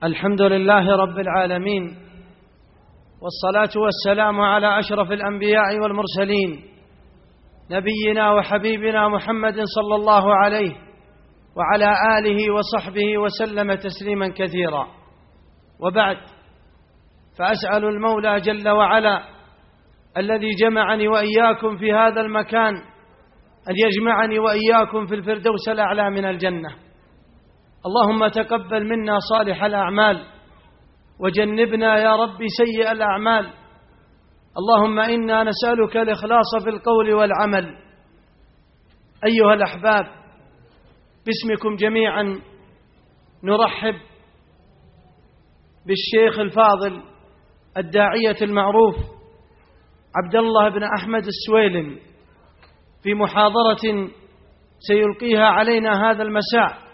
الحمد لله رب العالمين، والصلاة والسلام على أشرف الأنبياء والمرسلين، نبينا وحبيبنا محمد صلى الله عليه وعلى آله وصحبه وسلم تسليما كثيرا. وبعد، فأسأل المولى جل وعلا الذي جمعني وإياكم في هذا المكان أن يجمعني وإياكم في الفردوس الأعلى من الجنة. اللهم تقبل منا صالح الأعمال وجنبنا يا رب سيء الأعمال. اللهم إنا نسألك الإخلاص في القول والعمل. أيها الأحباب، باسمكم جميعا نرحب بالشيخ الفاضل الداعية المعروف عبد الله بن أحمد السويلم في محاضرة سيلقيها علينا هذا المساء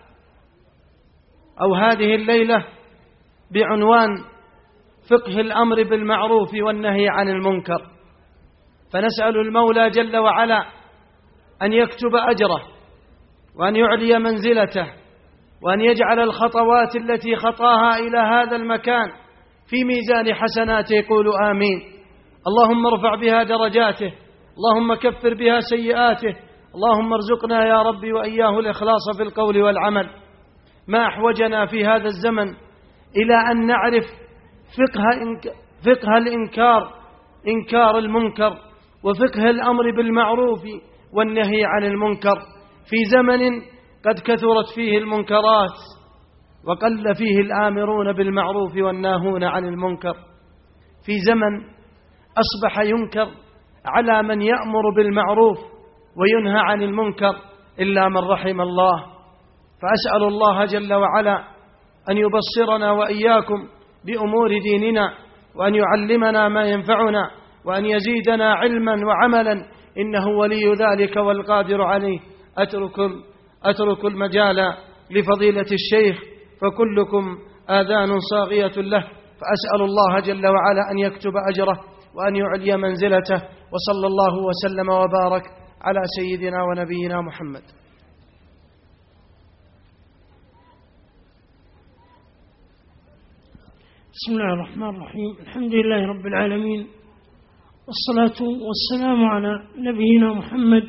أو هذه الليلة بعنوان فقه الأمر بالمعروف والنهي عن المنكر. فنسأل المولى جل وعلا أن يكتب أجره وأن يعلي منزلته وأن يجعل الخطوات التي خطاها إلى هذا المكان في ميزان حسناته. يقول آمين. اللهم ارفع بها درجاته، اللهم كفر بها سيئاته، اللهم ارزقنا يا ربي وإياه الإخلاص في القول والعمل. ما أحوجنا في هذا الزمن إلى أن نعرف فقه الإنكار، إنكار المنكر، وفقه الأمر بالمعروف والنهي عن المنكر في زمن قد كثرت فيه المنكرات وقل فيه الآمرون بالمعروف والناهون عن المنكر، في زمن أصبح ينكر على من يأمر بالمعروف وينهى عن المنكر إلا من رحم الله. فأسأل الله جل وعلا أن يبصرنا وإياكم بأمور ديننا، وأن يعلمنا ما ينفعنا، وأن يزيدنا علما وعملا، إنه ولي ذلك والقادر عليه. أترك المجال لفضيلة الشيخ فكلكم آذان صاغية له، فأسأل الله جل وعلا أن يكتب أجره وأن يعلي منزلته، وصلى الله وسلم وبارك على سيدنا ونبينا محمد. بسم الله الرحمن الرحيم. الحمد لله رب العالمين، والصلاة والسلام على نبينا محمد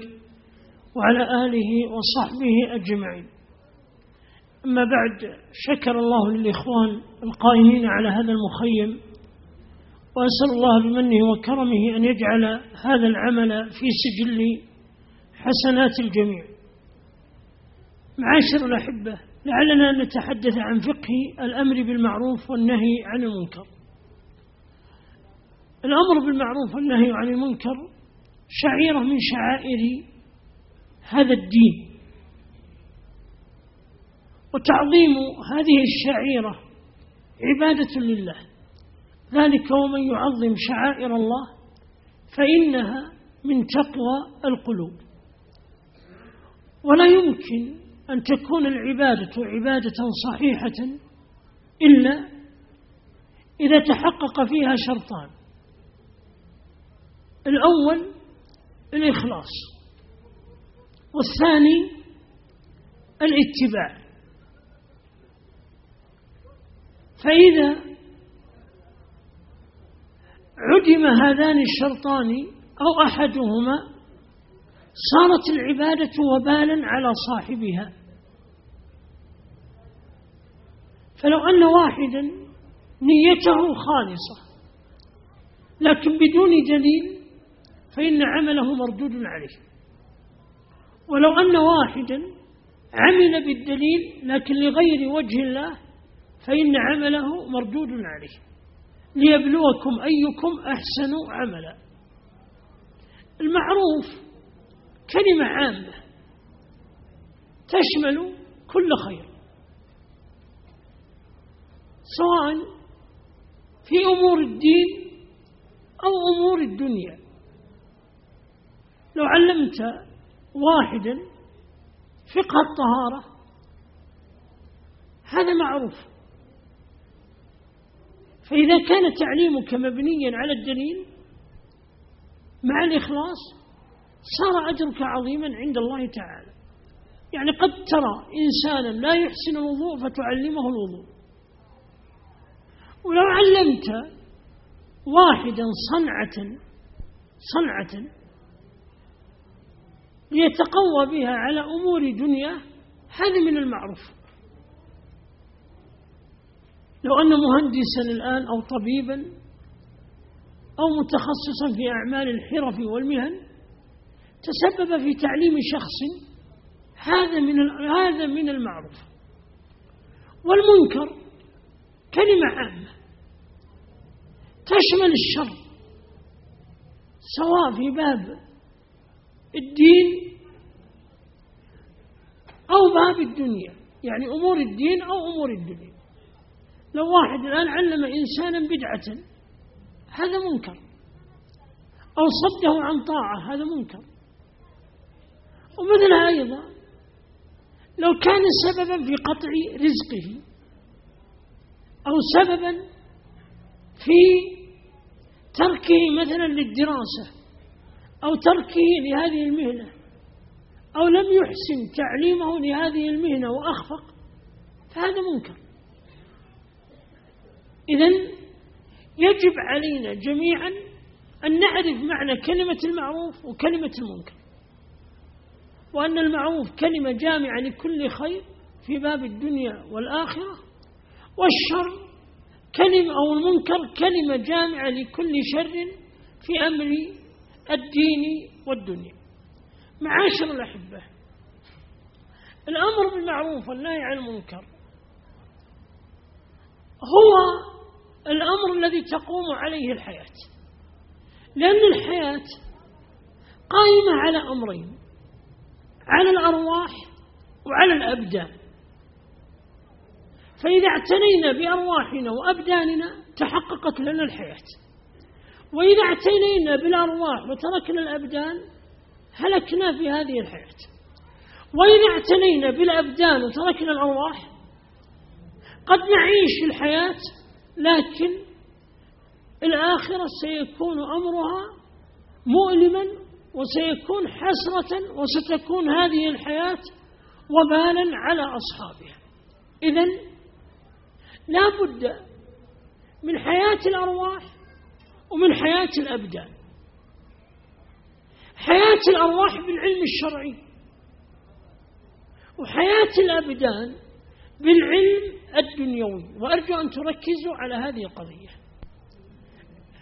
وعلى آله وصحبه أجمعين. أما بعد، شكر الله للإخوان القائمين على هذا المخيم، وأسأل الله بمنه وكرمه أن يجعل هذا العمل في سجل حسنات الجميع. معاشر الأحبة، لعلنا نتحدث عن فقه الأمر بالمعروف والنهي عن المنكر. الأمر بالمعروف والنهي عن المنكر شعيرة من شعائر هذا الدين، وتعظيم هذه الشعيرة عبادة لله. ذلك ومن يعظم شعائر الله فإنها من تقوى القلوب. ولا يمكن أن تكون العبادة عبادة صحيحة إلا إذا تحقق فيها شرطان: الأول الإخلاص، والثاني الاتباع. فإذا عدم هذان الشرطان أو أحدهما صارت العبادة وبالا على صاحبها. فلو أن واحدا نيته خالصة لكن بدون دليل فإن عمله مردود عليه، ولو أن واحدا عمل بالدليل لكن لغير وجه الله فإن عمله مردود عليه، ليبلوكم أيكم أحسن عملا. المعروف كلمة عامة تشمل كل خير، سواء في أمور الدين أو أمور الدنيا. لو علمت واحدا فقه الطهارة هذا معروف، فإذا كان تعليمك مبنيا على الدليل مع الإخلاص صار أجرك عظيما عند الله تعالى. يعني قد ترى إنسانا لا يحسن الوضوء فتعلمه الوضوء، ولو علمت واحدا صنعة ليتقوى بها على أمور دنيا، هذا من المعروف. لو أن مهندسا الآن أو طبيبا أو متخصصا في أعمال الحرف والمهن تسبب في تعليم شخص، هذا من المعروف. والمنكر كلمة عامة تشمل الشر، سواء في باب الدين أو باب الدنيا، يعني أمور الدين أو أمور الدنيا. لو واحد الآن علم إنسانا بدعة، هذا منكر، أو صده عن طاعة، هذا منكر. ومثلها أيضا لو كان سببا في قطع رزقه، أو سببا في تركه مثلا للدراسة، أو تركه لهذه المهنة، أو لم يحسن تعليمه لهذه المهنة وأخفق، فهذا منكر. إذن يجب علينا جميعا أن نعرف معنى كلمة المعروف وكلمة المنكر، وأن المعروف كلمة جامعة لكل خير في باب الدنيا والآخرة، والشر كلمة أو المنكر كلمة جامعة لكل شر في أمر الدين والدنيا. معاشر الأحبة، الأمر بالمعروف والنهي عن المنكر هو الأمر الذي تقوم عليه الحياة، لأن الحياة قائمة على أمرين: على الأرواح وعلى الأبدان. فإذا اعتنينا بأرواحنا وأبداننا تحققت لنا الحياة، وإذا اعتنينا بالأرواح وتركنا الأبدان هلكنا في هذه الحياة. وإذا اعتنينا بالأبدان وتركنا الأرواح قد نعيش في الحياة، لكن الآخرة سيكون أمرها مؤلما، وسيكون حسرة، وستكون هذه الحياة وبالا على أصحابها. إذن لا بد من حياة الأرواح ومن حياة الأبدان. حياة الأرواح بالعلم الشرعي، وحياة الأبدان بالعلم الدنيوي. وأرجو أن تركزوا على هذه القضية.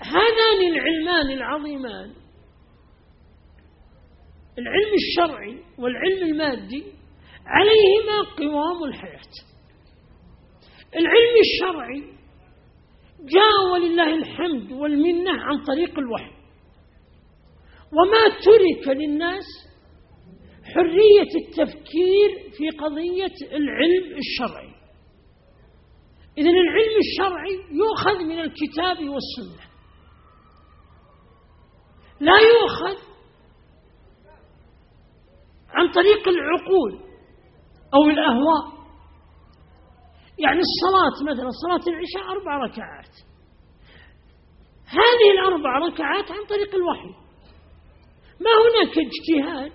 هذان العلمان العظيمان، العلم الشرعي والعلم المادي، عليهما قوام الحياة. العلم الشرعي جاء ولله الحمد والمنة عن طريق الوحي، وما ترك للناس حرية التفكير في قضية العلم الشرعي. إذن العلم الشرعي يؤخذ من الكتاب والسنة، لا يؤخذ عن طريق العقول أو الأهواء. يعني الصلاة مثلا، صلاة العشاء 4 ركعات، هذه ال4 ركعات عن طريق الوحي، ما هناك اجتهاد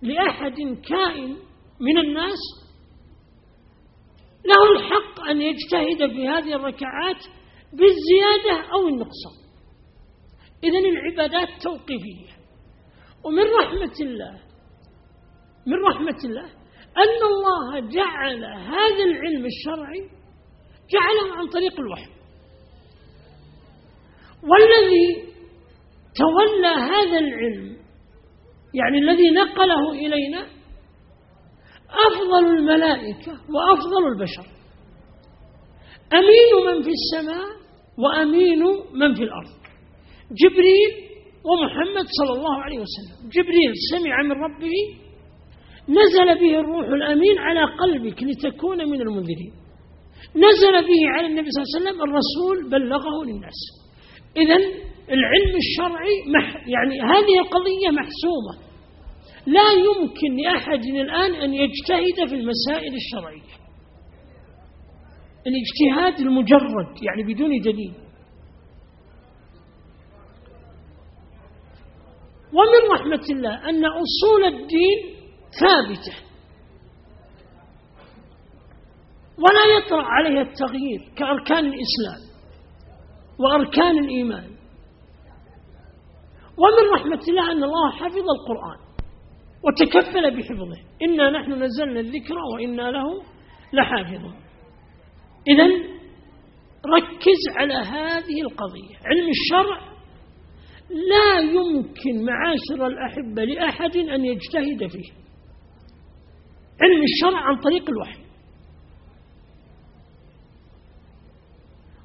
لأحد كائن من الناس له الحق أن يجتهد في هذه الركعات بالزيادة أو النقصان. إذن العبادات توقيفية. ومن رحمة الله أن الله جعل هذا العلم الشرعي جعله عن طريق الوحي، والذي تولى هذا العلم، يعني الذي نقله إلينا، أفضل الملائكة وأفضل البشر، أمين من في السماء وأمين من في الأرض، جبريل ومحمد صلى الله عليه وسلم. جبريل سمع من ربه، نزل به الروح الأمين على قلبك لتكون من المنذرين، نزل به على النبي صلى الله عليه وسلم الرسول بلغه للناس. إذن العلم الشرعي يعني هذه القضية محسومة، لا يمكن لأحد الآن أن يجتهد في المسائل الشرعية الاجتهاد المجرد، يعني بدون دليل. ومن رحمة الله أن أصول الدين ثابتة ولا يطرأ عليها التغيير كأركان الإسلام. وأركان الإيمان. ومن رحمة الله أن الله حفظ القرآن وتكفل بحفظه، إنا نحن نزلنا الذكر وإنا له لحافظون. إذن ركز على هذه القضية. علم الشرع لا يمكن معاشر الأحبة لأحد أن يجتهد فيه. علم الشرع عن طريق الوحي.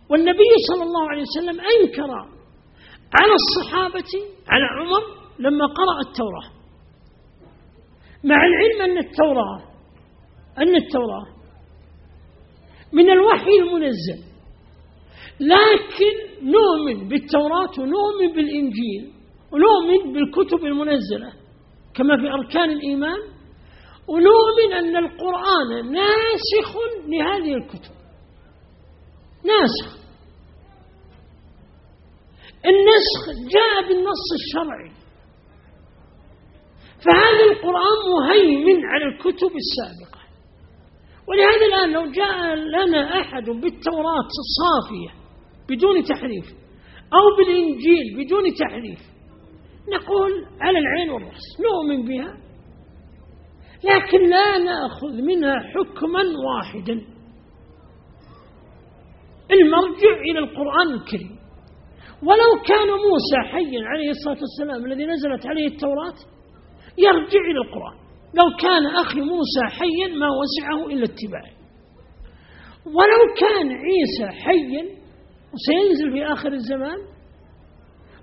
والنبي صلى الله عليه وسلم أنكر على الصحابة، على عمر لما قرأ التوراة، مع العلم أن التوراة من الوحي المنزل، لكن نؤمن بالتوراة ونؤمن بالإنجيل ونؤمن بالكتب المنزلة كما في أركان الإيمان، ونؤمن أن القرآن ناسخ لهذه الكتب، ناسخ. النسخ جاء بالنص الشرعي، فهذا القرآن مهيمن على الكتب السابقة. ولهذا الآن لو جاء لنا أحد بالتوراة الصافية بدون تحريف أو بالإنجيل بدون تحريف، نقول على العين والرأس نؤمن بها، لكن لا نأخذ منها حكما واحدا. المرجع إلى القرآن الكريم. ولو كان موسى حيا عليه الصلاة والسلام الذي نزلت عليه التوراة يرجع إلى القرآن. لو كان أخي موسى حيا ما وسعه إلا اتباعه. ولو كان عيسى حيا وسينزل في آخر الزمان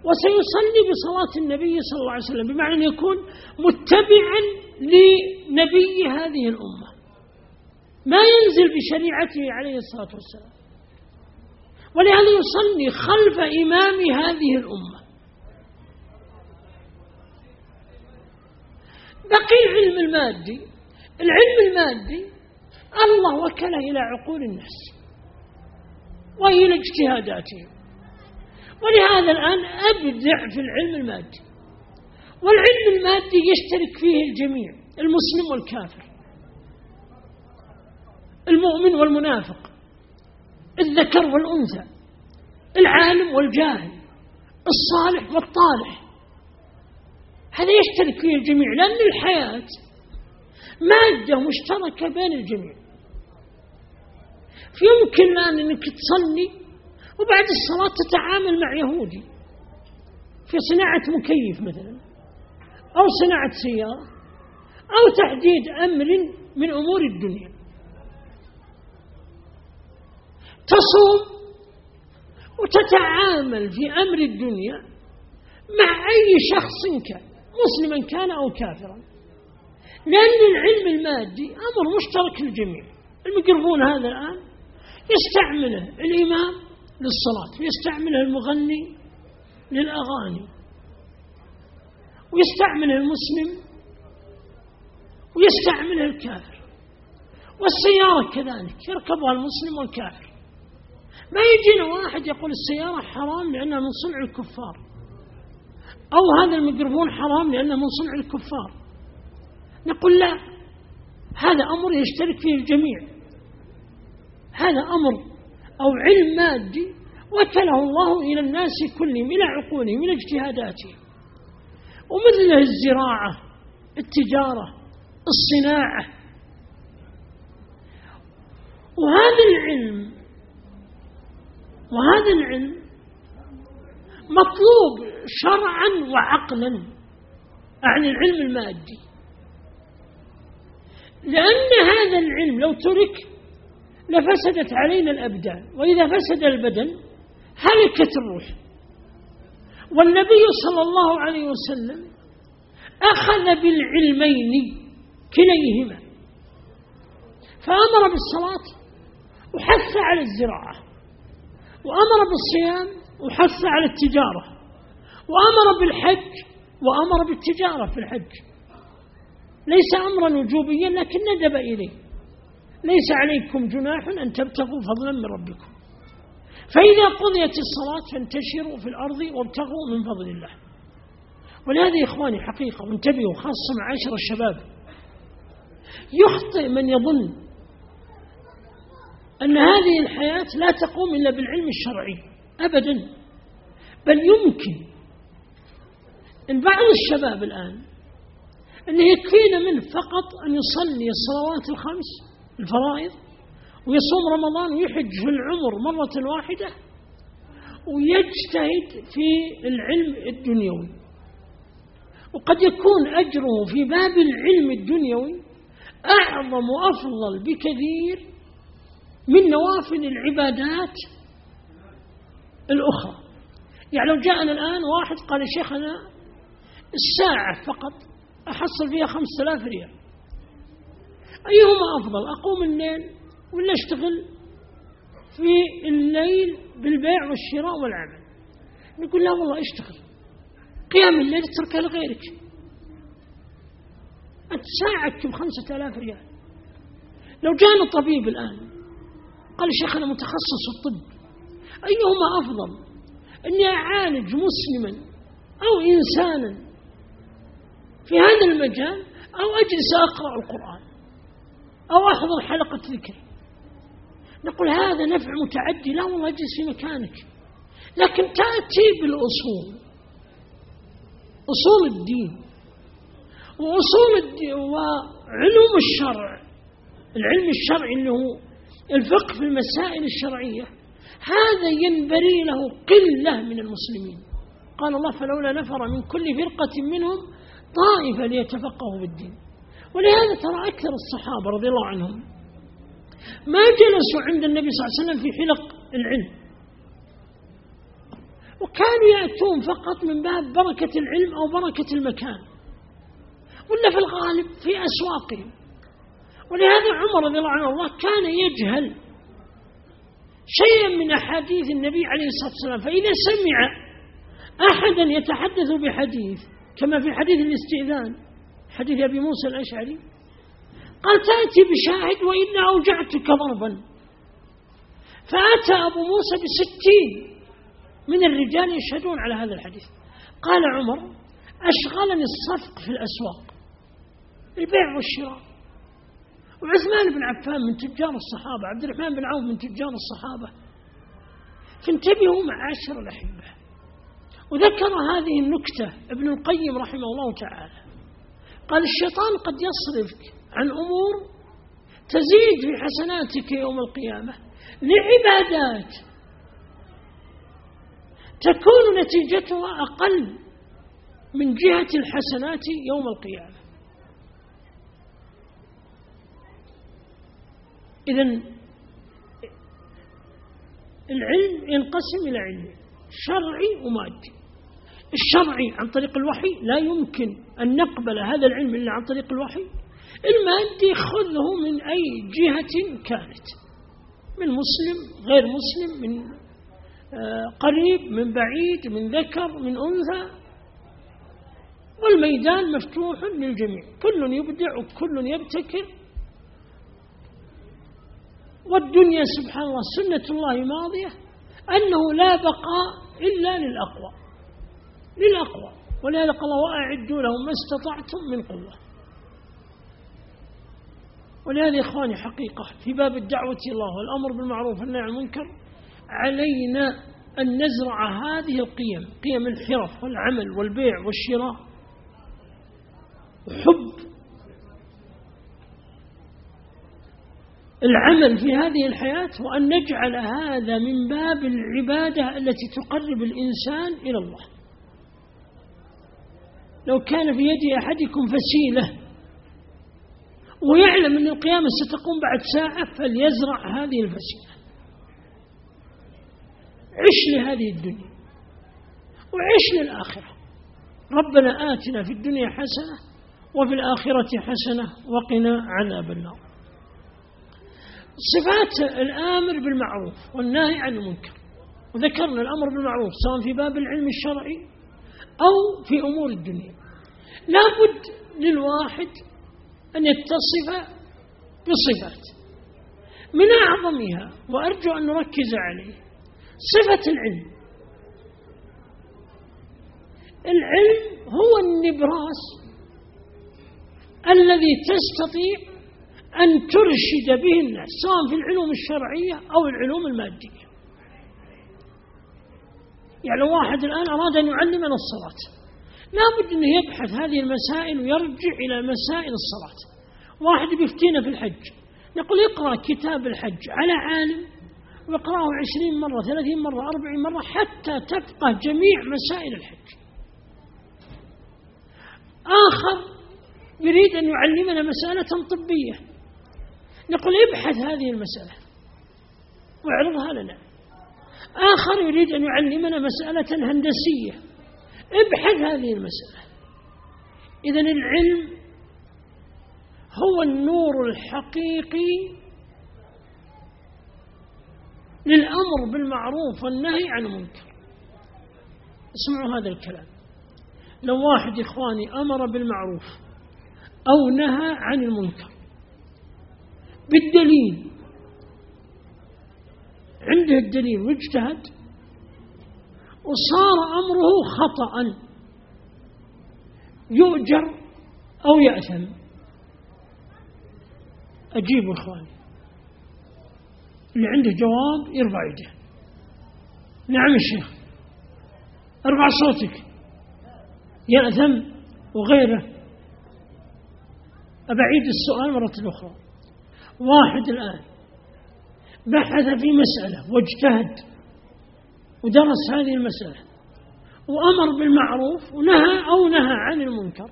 وسيصلي بصلاة النبي صلى الله عليه وسلم، بمعنى أن يكون متبعا لنبي هذه الأمة، ما ينزل بشريعته عليه الصلاة والسلام، ولهذا يصلي خلف إمام هذه الأمة. بقي العلم المادي. العلم المادي الله وكله إلى عقول الناس وإلى اجتهاداتهم، ولهذا الآن أبدع في العلم المادي. والعلم المادي يشترك فيه الجميع، المسلم والكافر، المؤمن والمنافق، الذكر والأنثى، العالم والجاهل، الصالح والطالح. هذا يشترك فيه الجميع، لأن الحياة مادة مشتركة بين الجميع. فيمكن الآن أنك تصلي وبعد الصلاة تتعامل مع يهودي في صناعة مكيف مثلا، أو صناعة سيارة، أو تحديد أمر من أمور الدنيا. تصوم وتتعامل في أمر الدنيا مع أي شخص كان، مسلما كان أو كافرا، لأن العلم المادي أمر مشترك للجميع. الميكروفون هذا الآن يستعمله الإمام للصلاة، ويستعمله المغني للأغاني، ويستعمله المسلم، ويستعمله الكافر. والسيارة كذلك يركبها المسلم والكافر. ما يجينا واحد يقول السيارة حرام لأنها من صنع الكفار، أو هذا الميكروفون حرام لأنه من صنع الكفار. نقول لا، هذا أمر يشترك فيه الجميع. هذا أمر أو علم مادي وكله الله إلى الناس كلهم، إلى عقولهم، إلى اجتهاداتهم. ومثل الزراعة، التجارة، الصناعة. وهذا العلم مطلوب شرعا وعقلا عن العلم المادي، لأن هذا العلم لو ترك لفسدت علينا الأبدان، وإذا فسد البدن هلكت الروح. والنبي صلى الله عليه وسلم أخذ بالعلمين كليهما، فأمر بالصلاة وحث على الزراعة، وأمر بالصيام وحث على التجارة، وأمر بالحج وأمر بالتجارة في الحج. ليس أمرا وجوبيا لكن ندب إليه. ليس عليكم جناح أن تبتغوا فضلا من ربكم، فإذا قضيت الصلاة فانتشروا في الأرض وابتغوا من فضل الله. ولهذا يا إخواني حقيقة، وانتبهوا خاصة معاشر الشباب، يخطئ من يظن أن هذه الحياة لا تقوم إلا بالعلم الشرعي. أبدا. بل يمكن أن بعض الشباب الآن أنه يكفينا منه فقط أن يصلي الصلوات الخمس الفرائض ويصوم رمضان ويحج في العمر مرة واحدة ويجتهد في العلم الدنيوي، وقد يكون أجره في باب العلم الدنيوي أعظم وأفضل بكثير من نوافل العبادات الأخرى. يعني لو جاءنا الآن واحد قال يا شيخ أنا الساعة فقط أحصل فيها 5000 ريال، أيهما أفضل، أقوم الليل ولا أشتغل في الليل بالبيع والشراء والعمل؟ نقول لا والله اشتغل، قيام الليل اتركها لغيرك، أنت ساعتك ب5000 ريال. لو جاءنا طبيب الآن قال شيخ أنا متخصص في الطب، أيهما أفضل، أني أعالج مسلما أو إنسانا في هذا المجال أو أجلس أقرأ القرآن أو أحضر حلقة ذكر؟ نقول هذا نفع متعدي، لا والله اجلس في مكانك. لكن تأتي بالأصول، أصول الدين وعلوم الشرع، العلم الشرعي اللي هو الفقه في المسائل الشرعية، هذا ينبري له قلة من المسلمين. قال الله فلولا نفر من كل فرقة منهم طائفة ليتفقهوا بالدين. ولهذا ترى أكثر الصحابة رضي الله عنهم ما جلسوا عند النبي صلى الله عليه وسلم في حلق العلم، وكانوا يأتون فقط من باب بركة العلم أو بركة المكان، ولا في الغالب في أسواقهم. ولهذا عمر رضي الله عنه كان يجهل شيئا من أحاديث النبي عليه الصلاة والسلام، فإذا سمع أحدا يتحدث بحديث كما في حديث الاستئذان، حديث أبي موسى الأشعري، قال تأتي بشاهد وإلا أوجعتك ضربا. فأتى أبو موسى ب60 من الرجال يشهدون على هذا الحديث. قال عمر أشغلني الصفق في الأسواق، البيع والشراء. وعثمان بن عفان من تجار الصحابة، عبد الرحمن بن عوف من تجار الصحابة. فانتبهوا معاشر الأحبة. وذكر هذه النكتة ابن القيم رحمه الله تعالى، قال الشيطان قد يصرفك عن أمور تزيد في حسناتك يوم القيامة لعبادات تكون نتيجتها أقل من جهة الحسنات يوم القيامة. إذن العلم ينقسم إلى علم شرعي ومادي. الشرعي عن طريق الوحي لا يمكن أن نقبل هذا العلم إلا عن طريق الوحي. المادي خذه من أي جهة كانت، من مسلم غير مسلم، من قريب من بعيد، من ذكر من أنثى، والميدان مفتوح للجميع، كل يبدع وكل يبتكر. والدنيا سبحان الله سنة الله ماضية أنه لا بقاء إلا للأقوى. ولهذا قال الله وأعدوا لهم ما استطعتم من قوة. ولهذا يا إخواني حقيقة في باب الدعوة إلى الله والأمر بالمعروف والنهي عن المنكر علينا أن نزرع هذه القيم، قيم الحرف والعمل والبيع والشراء وحب العمل في هذه الحياة، وأن نجعل هذا من باب العبادة التي تقرب الإنسان إلى الله. لو كان في يد أحدكم فسيلة ويعلم أن القيامة ستقوم بعد ساعة فليزرع هذه الفسيلة. عش لهذه الدنيا وعش للآخرة. ربنا آتنا في الدنيا حسنة وفي الآخرة حسنة وقنا عذاب النار. صفات الآمر بالمعروف والنهي عن المنكر، وذكرنا الأمر بالمعروف سواء في باب العلم الشرعي أو في أمور الدنيا. لا بد للواحد أن يتصف بصفات، من أعظمها وأرجو أن نركز عليه صفة العلم. العلم هو النبراس الذي تستطيع أن ترشد به الناس سواء في العلوم الشرعية أو العلوم المادية. يعني لو واحد الآن أراد أن يعلمنا الصلاة لا بد أنه يبحث هذه المسائل ويرجع إلى مسائل الصلاة. واحد بيفتينا في الحج، نقول اقرأ كتاب الحج على عالم واقرأه 20 مرة 30 مرة 40 مرة حتى تفقه جميع مسائل الحج. آخر يريد أن يعلمنا مسألة طبية، نقول ابحث هذه المسألة واعرضها لنا. آخر يريد أن يعلمنا مسألة هندسية، ابحث هذه المسألة. إذن العلم هو النور الحقيقي للأمر بالمعروف والنهي عن المنكر. اسمعوا هذا الكلام، لو واحد إخواني أمر بالمعروف أو نهى عن المنكر بالدليل، عنده الدليل واجتهد وصار أمره خطأ، يؤجر أو يأثم؟ أجيبوا إخواني، اللي عنده جواب يرفع يده. نعم الشيخ، ارفع صوتك. يأثم وغيره. أبعيد السؤال مرة أخرى. واحد الآن بحث في مسألة واجتهد ودرس هذه المسألة وأمر بالمعروف ونهى عن المنكر،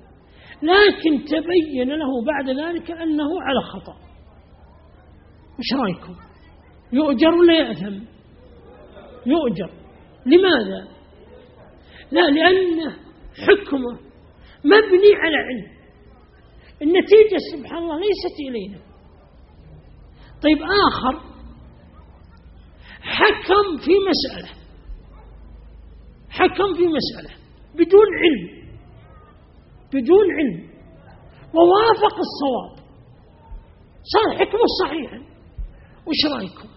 لكن تبين له بعد ذلك أنه على خطأ، مش رأيكم؟ يؤجر ولا يأثم؟ يؤجر. لماذا؟ لا، لأن حكمه مبني على علم، النتيجة سبحان الله ليست إلينا. طيب آخر حكم في مسألة بدون علم ووافق الصواب، صار حكمه صحيحا، وش رأيكم؟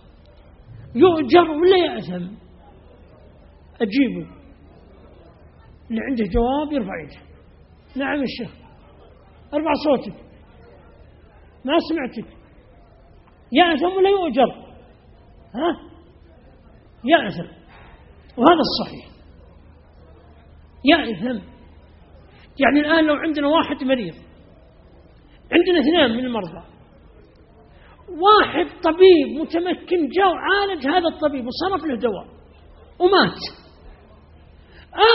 يؤجر ولا يأثم؟ أجيبوا، اللي عنده جواب يرفع يده. نعم الشيخ، ارفع صوتك. ما سمعتك. يأثم ولا يؤجر؟ ها؟ يأثم، وهذا الصحيح، يأثم. يعني الآن لو عندنا واحد مريض، عندنا 2 من المرضى، واحد طبيب متمكن جاء وعالج هذا الطبيب وصرف له دواء ومات،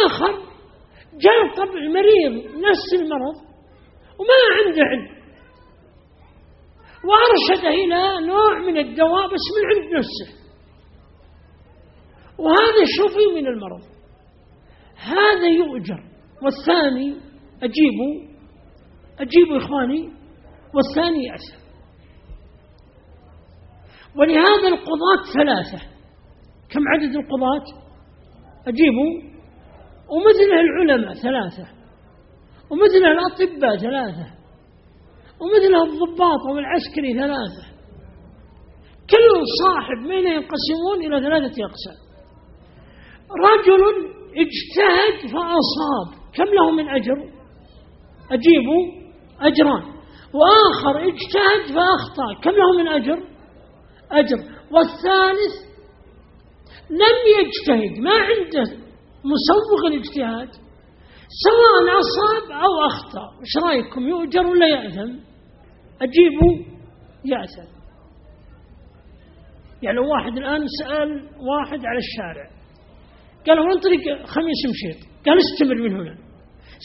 آخر جاء المريض نفس المرض وما عنده علم وأرشده إلى نوع من الدواء بس من عند نفسه، وهذا شفي من المرض، هذا يؤجر. والثاني أجيبوا إخواني، والثاني يأثم. ولهذا القضاة 3. كم عدد القضاة؟ أجيبوا. ومثله العلماء 3، ومثله الأطباء 3، ومثله الضباط والعسكري 3. كل صاحب منه ينقسمون إلى 3 أقسام. رجل اجتهد فأصاب، كم له من أجر؟ أجيبوا، أجران. وآخر اجتهد فأخطأ، كم له من أجر؟ أجر. والثالث لم يجتهد، ما عنده مسوغ الاجتهاد، سواء أصاب أو أخطأ، إيش رأيكم؟ يؤجر ولا يأثم؟ أجيبوا، يأثم. يعني لو واحد الآن سأل واحد على الشارع، قال له وين طريق خميس مشيت؟ قال استمر من هنا.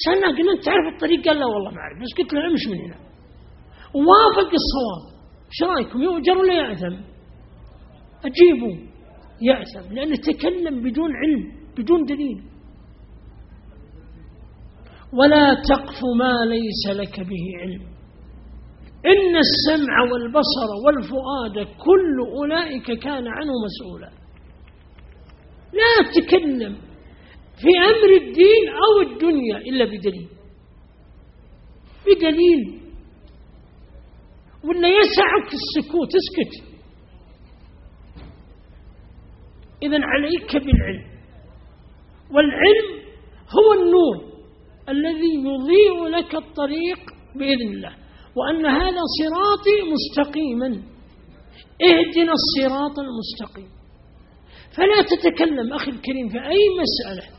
سألنا قلنا أنت تعرف الطريق؟ قال لا والله ما أعرف، بس قلت له امش من هنا، ووافق الصواب. إيش رأيكم؟ يؤجر ولا يأثم؟ أجيبوا، يأثم، لأنه تكلم بدون علم بدون دليل. ولا تقف ما ليس لك به علم، إن السمع والبصر والفؤاد كل أولئك كان عنه مسؤولا. لا تتكلم في أمر الدين أو الدنيا إلا بدليل، ولا يسعك السكوت، اسكت. إذن عليك بالعلم، والعلم هو النور الذي يضيء لك الطريق بإذن الله. وأن هذا صراطي مستقيما، اهدنا الصراط المستقيم. فلا تتكلم أخي الكريم في أي مسألة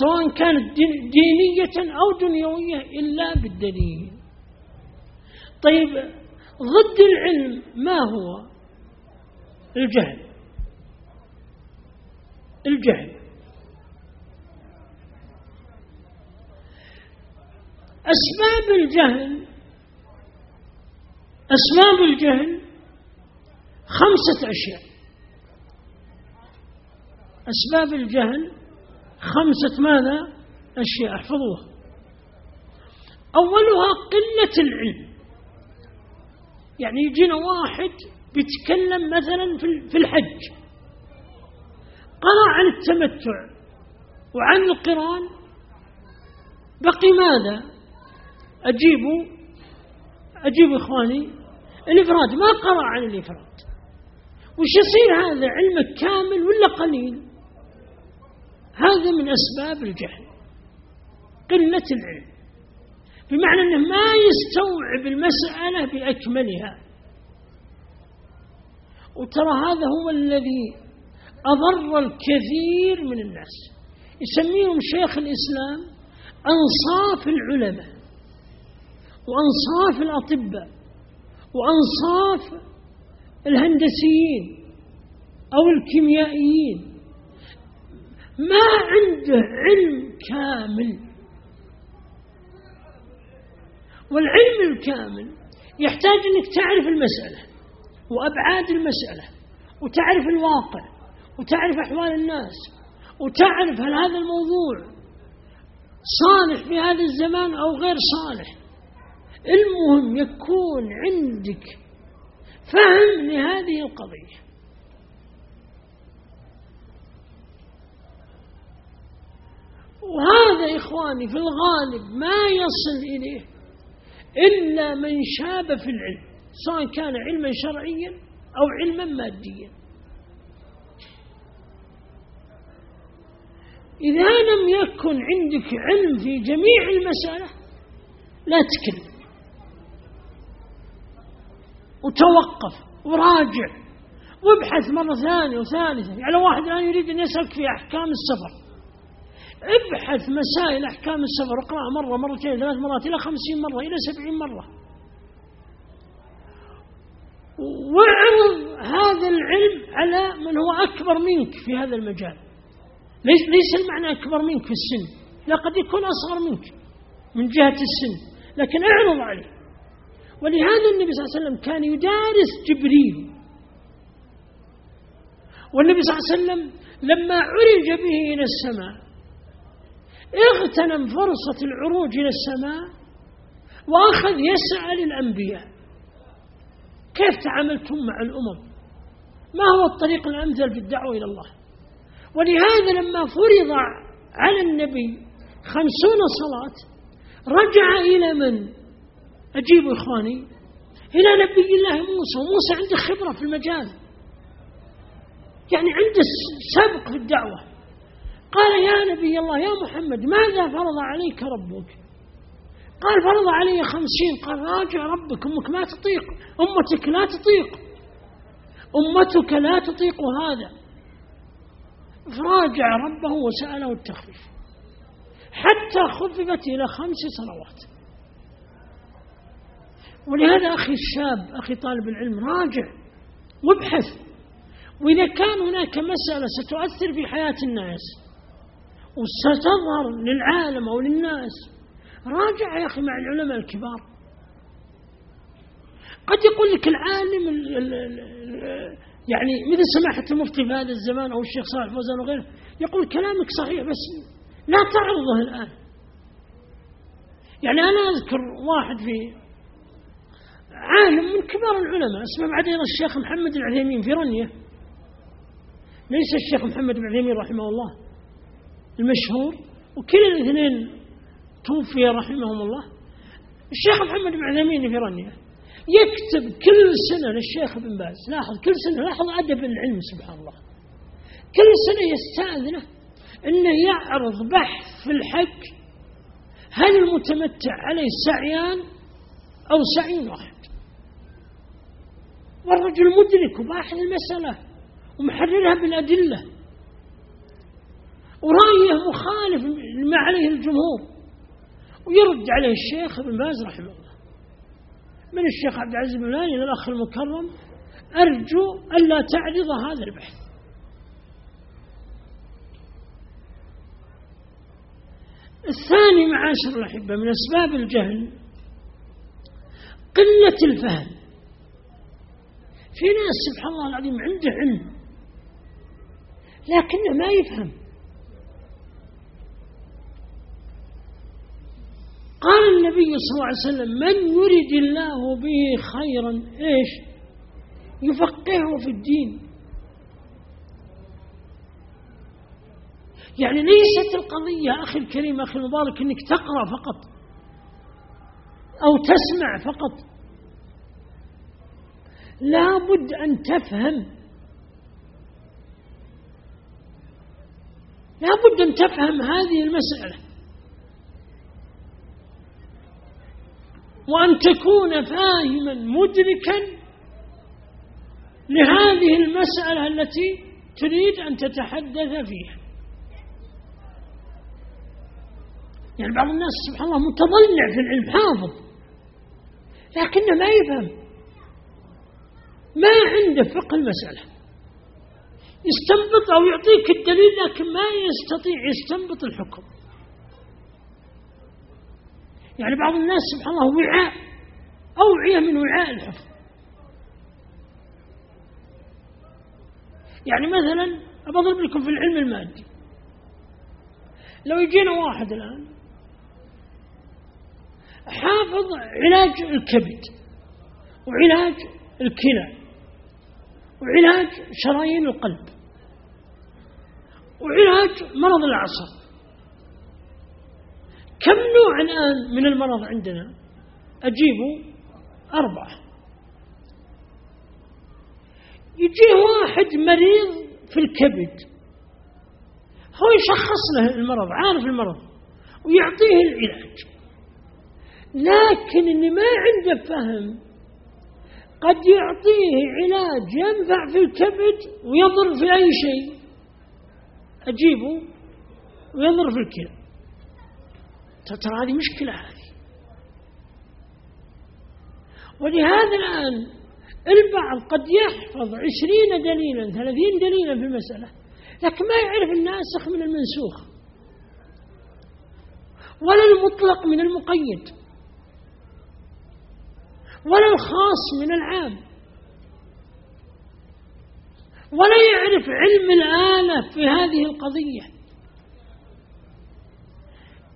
سواء كانت دينية أو دنيوية إلا بالدليل. طيب ضد العلم ما هو؟ الجهل. أسباب الجهل 5 أشياء. أسباب الجهل 5 ماذا؟ أشياء، احفظوها. أولها قلة العلم. يعني يجينا واحد بيتكلم مثلا في الحج، قرأ عن التمتع وعن القران، بقي ماذا؟ أجيب إخواني الإفراد، ما قرأ عن الإفراد. وش يصير هذا؟ علمك كامل ولا قليل؟ هذا من أسباب الجهل، قلة العلم، بمعنى أنه ما يستوعب المسألة بأكملها. وترى هذا هو الذي أضر الكثير من الناس. يسميهم شيخ الإسلام أنصاف العلماء وأنصاف الأطباء وأنصاف الهندسيين أو الكيميائيين، ما عنده علم كامل. والعلم الكامل يحتاج أنك تعرف المسألة وأبعاد المسألة، وتعرف الواقع، وتعرف أحوال الناس، وتعرف هل هذا الموضوع صالح في هذا الزمان أو غير صالح. المهم يكون عندك فهم لهذه القضية. وهذا إخواني في الغالب ما يصل إليه إلا من شاب في العلم، سواء كان علما شرعيا أو علما ماديا. إذا لم يكن عندك علم في جميع المسألة لا تكلم، وتوقف وراجع وابحث مرة ثانية وثالثة. يعني لو واحد الآن يريد أن يسألك في أحكام السفر، ابحث مسائل أحكام السفر، اقرأها مرة، مرتين، 3 مرات، إلى 50 مرة، إلى 70 مرة، واعرض هذا العلم على من هو أكبر منك في هذا المجال. ليس المعنى أكبر منك في السن، لا، قد يكون أصغر منك من جهة السن، لكن اعرض عليه. ولهذا النبي صلى الله عليه وسلم كان يدارس جبريل، والنبي صلى الله عليه وسلم لما عرج به إلى السماء اغتنم فرصة العروج إلى السماء وأخذ يسأل الأنبياء: كيف تعاملتم مع الأمم؟ ما هو الطريق الأمثل في الدعوة إلى الله؟ ولهذا لما فرض على النبي 50 صلاة رجع إلى من؟ أجيبوا إخواني، إلى نبي الله موسى. وموسى عنده خبرة في المجال، يعني عنده سبق في الدعوة. قال: يا نبي الله، يا محمد، ماذا فرض عليك ربك؟ قال: فرض علي 50. قال: راجع ربك، أمك ما تطيق، أمتك لا تطيق، أمتك لا تطيق هذا. فراجع ربه وسأله التخفيف حتى خففت إلى 5 صلوات. ولهذا أخي الشاب، أخي طالب العلم، راجع وابحث. وإذا كان هناك مسألة ستؤثر في حياة الناس وستظهر للعالم أو للناس، راجع يا أخي مع العلماء الكبار. قد يقول لك العالم يعني مثل سماحة المفتي في هذا الزمان أو الشيخ صالح فوزان وغيره، يقول كلامك صحيح بس لا تعرضه الآن. يعني أنا أذكر واحد في عالم من كبار العلماء اسمه بعدين الشيخ محمد العثيمين في رنية، ليس الشيخ محمد بن عثيمين رحمه الله المشهور، وكلا الاثنين توفي رحمهم الله. الشيخ محمد بن عثيمين في رنية يكتب كل سنة للشيخ ابن باز، لاحظ كل سنة، لاحظ أدب العلم سبحان الله، كل سنة يستأذنه أنه يعرض بحث في الحج: هل المتمتع عليه سعيان أو سعي واحد؟ والرجل مدرك وباحث المسألة ومحررها بالأدلة ورأيه مخالف لما عليه الجمهور، ويرد عليه الشيخ ابن باز رحمه الله. من الشيخ عبد العزيز بن إلى الأخ المكرم أرجو ألا تعرض هذا البحث. الثاني معاشر الأحبة من أسباب الجهل قلة الفهم. في ناس سبحان الله العظيم عنده علم لكنه ما يفهم. قال النبي صلى الله عليه وسلم: من يرد الله به خيرا إيش يفقهه في الدين. يعني ليست القضية أخي الكريم أخي المبارك أنك تقرأ فقط أو تسمع فقط، لا بد أن تفهم، لا بد أن تفهم هذه المسألة، وأن تكون فاهما مدركا لهذه المسألة التي تريد أن تتحدث فيها. يعني بعض الناس سبحان الله متضلع في العلم، حافظ لكنه ما يفهم، ما عنده فقه المسألة، يستنبط أو يعطيك الدليل لكن ما يستطيع يستنبط الحكم. يعني بعض الناس سبحان الله وعاء أوعية من وعاء الحفظ. يعني مثلا أضرب لكم في العلم المادي، لو يجينا واحد الآن حافظ علاج الكبد وعلاج الكلى وعلاج شرايين القلب وعلاج مرض الأعصاب، كم نوع الآن من المرض عندنا؟ أجيبه 4. يجيه واحد مريض في الكبد، هو يشخص له المرض، عارف المرض ويعطيه العلاج، لكن اللي ما عنده فهم قد يعطيه علاج ينفع في الكبد ويضر في أي شيء، أجيبه ويضر في الكلى. ترى هذه مشكلة هذه. ولهذا الآن البعض قد يحفظ 20 دليلا 30 دليلا في المسألة، لكن ما يعرف الناسخ من المنسوخ ولا المطلق من المقيد ولا الخاص من العام، ولا يعرف علم الآلة في هذه القضية.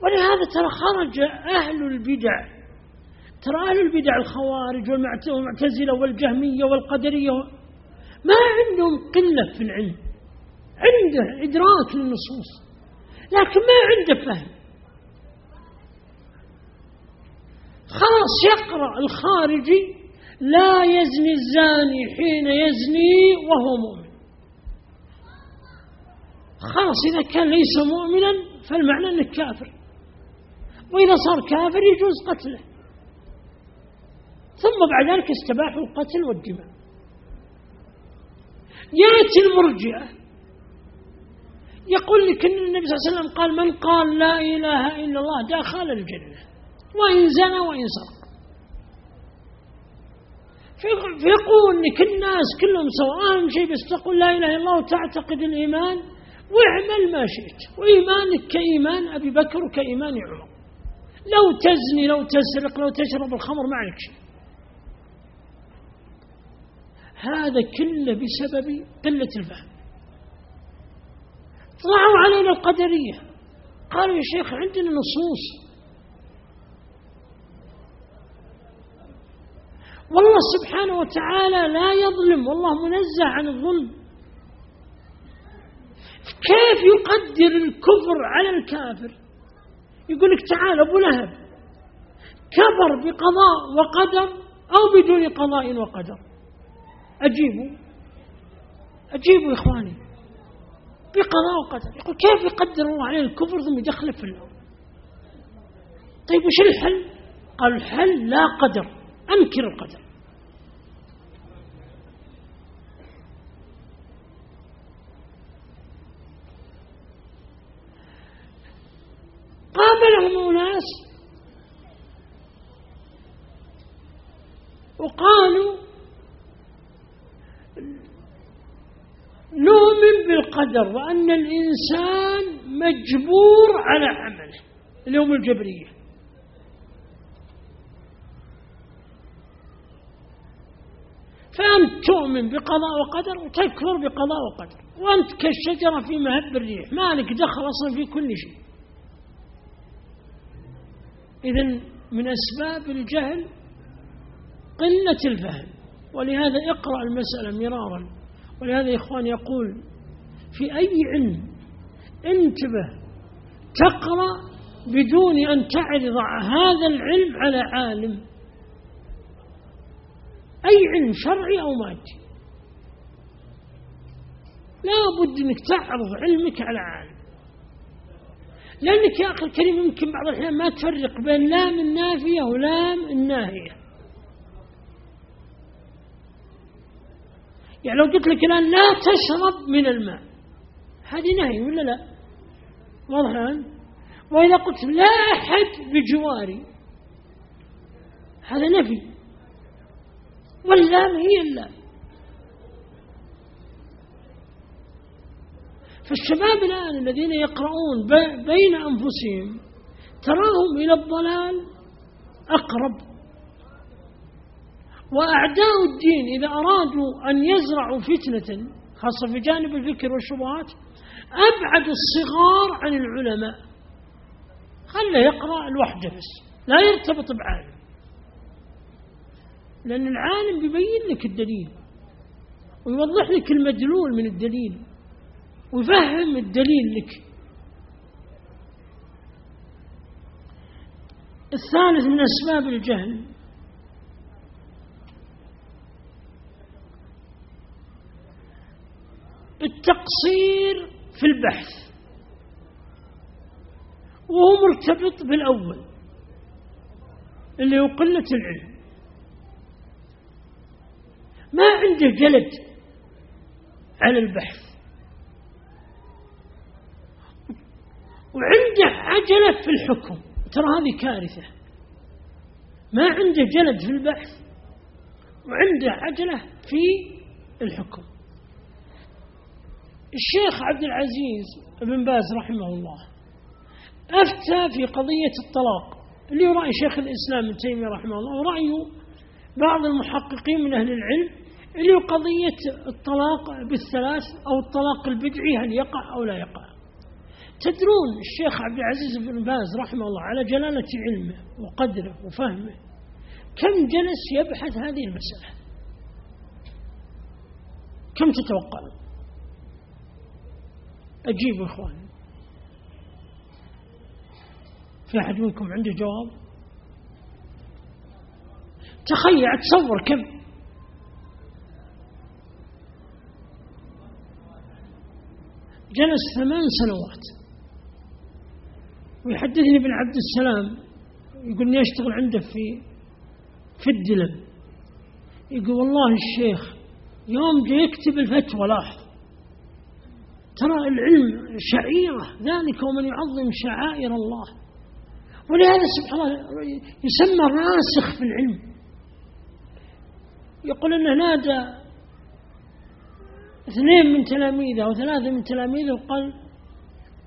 ولهذا ترى خرج أهل البدع، ترى أهل البدع الخوارج والمعتزلة والجهمية والقدرية ما عندهم قلة في العلم، عنده إدراك للنصوص لكن ما عنده فهم. خلاص يقرأ الخارجي: لا يزني الزاني حين يزني وهو مؤمن. خلاص إذا كان ليس مؤمنا فالمعنى أنه كافر، وإذا صار كافر يجوز قتله، ثم بعد ذلك استباحوا القتل والدماء. يأتي المرجئة يقول لك أن النبي صلى الله عليه وسلم قال: من قال لا إله إلا الله دخل الجنة وإن زنى وإن سرق. فيقول لك الناس كلهم سواء، أهم شيء بس تقول لا إله إلا الله وتعتقد الإيمان واعمل ما شئت، وإيمانك كإيمان أبي بكر وكإيمان عمر، لو تزني لو تسرق لو تشرب الخمر ما عليك شيء. هذا كله بسبب قلة الفهم. طلعوا علينا القدرية قالوا: يا شيخ عندنا نصوص، والله سبحانه وتعالى لا يظلم، والله منزه عن الظلم. كيف يقدر الكفر على الكافر؟ يقول لك: تعال أبو لهب كفر بقضاء وقدر أو بدون قضاء وقدر. أجيبوا يا إخواني، بقضاء وقدر. يقول: كيف يقدر الله عليه الكفر ثم يدخله في النار؟ طيب وش الحل؟ قال: الحل لا قدر، أنكر القدر. جاءهم أناس وقالوا نؤمن بالقدر وأن الإنسان مجبور على عمله، اليوم الجبرية. فأنت تؤمن بقضاء وقدر وتكفر بقضاء وقدر، وأنت كالشجرة في مهب الريح، ما لك دخل أصلا في كل شيء. إذن من أسباب الجهل قلة الفهم، ولهذا اقرأ المسألة مرارا. ولهذا يا إخوان يقول في أي علم انتبه تقرأ بدون أن تعرض هذا العلم على عالم، أي علم شرعي أو مادي لا بد أنك تعرض علمك على عالم، لأنك يا أخي الكريم يمكن بعض الأحيان ما تفرق بين لام النافية ولام الناهية. يعني لو قلت لك الآن لا تشرب من الماء، هذه نهي ولا لا؟ واضح الآن؟ وإذا قلت لا أحد بجواري، هذا نفي، واللام هي اللام. فالشباب الآن الذين يقرؤون بين أنفسهم تراهم إلى الضلال أقرب، وأعداء الدين إذا أرادوا أن يزرعوا فتنة خاصة في جانب الفكر والشبهات أبعد الصغار عن العلماء، خله يقرأ لوحده بس لا يرتبط بعالم، لأن العالم بيبين لك الدليل ويوضح لك المدلول من الدليل ويفهم الدليل لك. الثالث من أسباب الجهل التقصير في البحث، وهو مرتبط بالأول اللي هو قلة العلم، ما عنده جلد على البحث وعنده عجلة في الحكم. ترى هذه كارثة، ما عنده جلد في البحث وعنده عجلة في الحكم. الشيخ عبد العزيز بن باز رحمه الله أفتى في قضية الطلاق اللي هو رأي شيخ الإسلام ابن تيمية رحمه الله ورأيه بعض المحققين من أهل العلم، اللي هو قضية الطلاق بالثلاث أو الطلاق البدعي هل يقع أو لا يقع. تدرون الشيخ عبد العزيز بن باز رحمه الله على جلالة علمه وقدره وفهمه كم جلس يبحث هذه المسألة؟ كم تتوقع؟ أجيبوا إخواني، في أحد منكم عنده جواب؟ تخيل تصور كم. جلس 8 سنوات. ويحدثني ابن عبد السلام يقول إني أشتغل عنده في الدلم، يقول والله الشيخ يوم جاء يكتب الفتوى، لاحظ ترى العلم شعيرة ذلك ومن يعظم شعائر الله، ولهذا سبحان الله يسمى راسخ في العلم. يقول أنه نادى 2 من تلاميذه أو 3 من تلاميذه وقال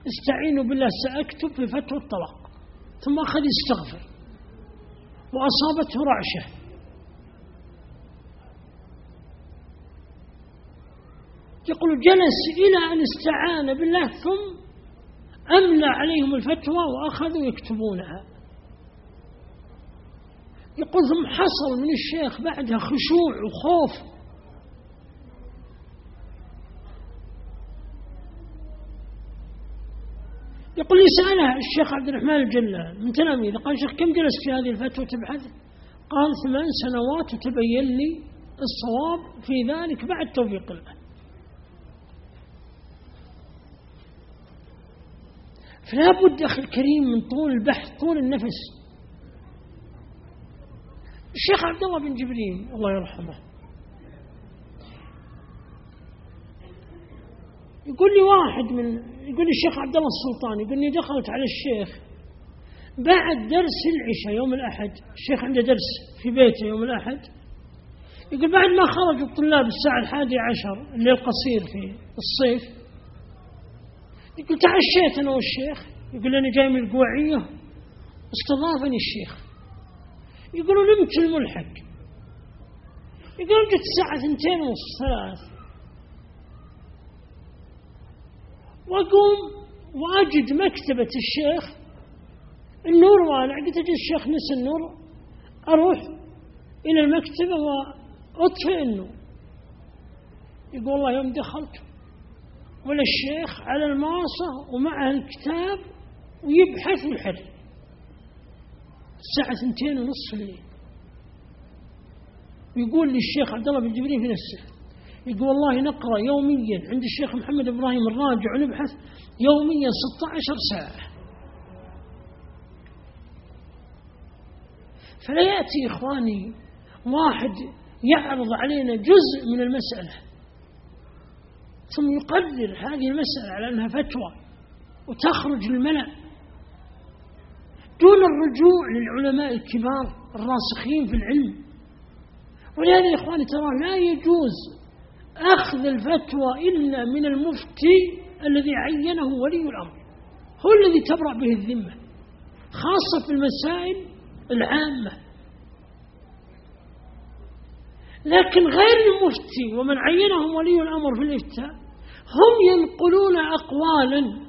استعينوا بالله سأكتب في فتوى الطلاق، ثم أخذ يستغفر وأصابته رعشة. يقول جلس إلى أن استعان بالله ثم أملى عليهم الفتوى وأخذوا يكتبونها. يقول ثم حصل من الشيخ بعدها خشوع وخوف. يقول لي سأله الشيخ عبد الرحمن الجلال من تلاميذه، قال شيخ كم جلست في هذه الفتوى تبحث؟ قال 8 سنوات وتبين لي الصواب في ذلك بعد توفيق الله. فلا بد أخي الكريم من طول البحث، طول النفس. الشيخ عبد الله بن جبرين الله يرحمه يقول لي واحد يقول لي الشيخ عبد الله السلطاني، يقول لي دخلت على الشيخ بعد درس العشاء يوم الأحد، الشيخ عنده درس في بيته يوم الأحد، يقول بعد ما خرج الطلاب الساعة 11 الليل قصير في الصيف، يقول تعشيت أنا والشيخ، يقول أنا جاي من القوعية استضافني الشيخ، يقول نمت الملحق، يقول جت الساعة 2:30 3، وأقوم وأجد مكتبة الشيخ النور والع، قلت أجد الشيخ نسى النور، أروح إلى المكتبة وأطفئ النور. يقول والله يوم دخلت ولا الشيخ على الماصة ومعه الكتاب ويبحث ويحرر الساعة 2:30 الليل. يقول للشيخ عبد الله بن جبرين في نفسه، يقول والله نقرأ يوميا عند الشيخ محمد إبراهيم الراجع ونبحث يوميا 16 ساعة. فلا يأتي إخواني واحد يعرض علينا جزء من المسألة ثم يقرر هذه المسألة على أنها فتوى وتخرج للملأ دون الرجوع للعلماء الكبار الراسخين في العلم. ولهذا يا إخواني ترى لا يجوز أخذ الفتوى إلا من المفتي الذي عينه ولي الأمر، هو الذي تبرأ به الذمة، خاصة في المسائل العامة. لكن غير المفتي ومن عينهم ولي الأمر في الإفتاء هم ينقلون أقوالا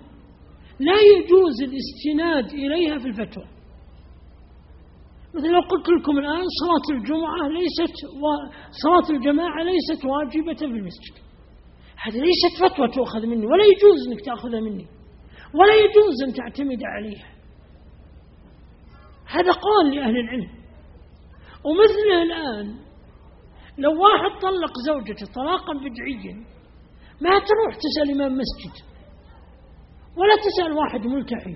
لا يجوز الاستناد إليها في الفتوى. مثل لو قلت لكم الآن صلاة الجمعة صلاة الجماعة ليست واجبة في المسجد، هذه ليست فتوى تؤخذ مني، ولا يجوز أنك تأخذها مني، ولا يجوز أن تعتمد عليها. هذا قول لأهل العلم. ومثله الآن لو واحد طلق زوجته طلاقا بدعيا ما تروح تسأل إمام مسجد، ولا تسأل واحد ملتحي،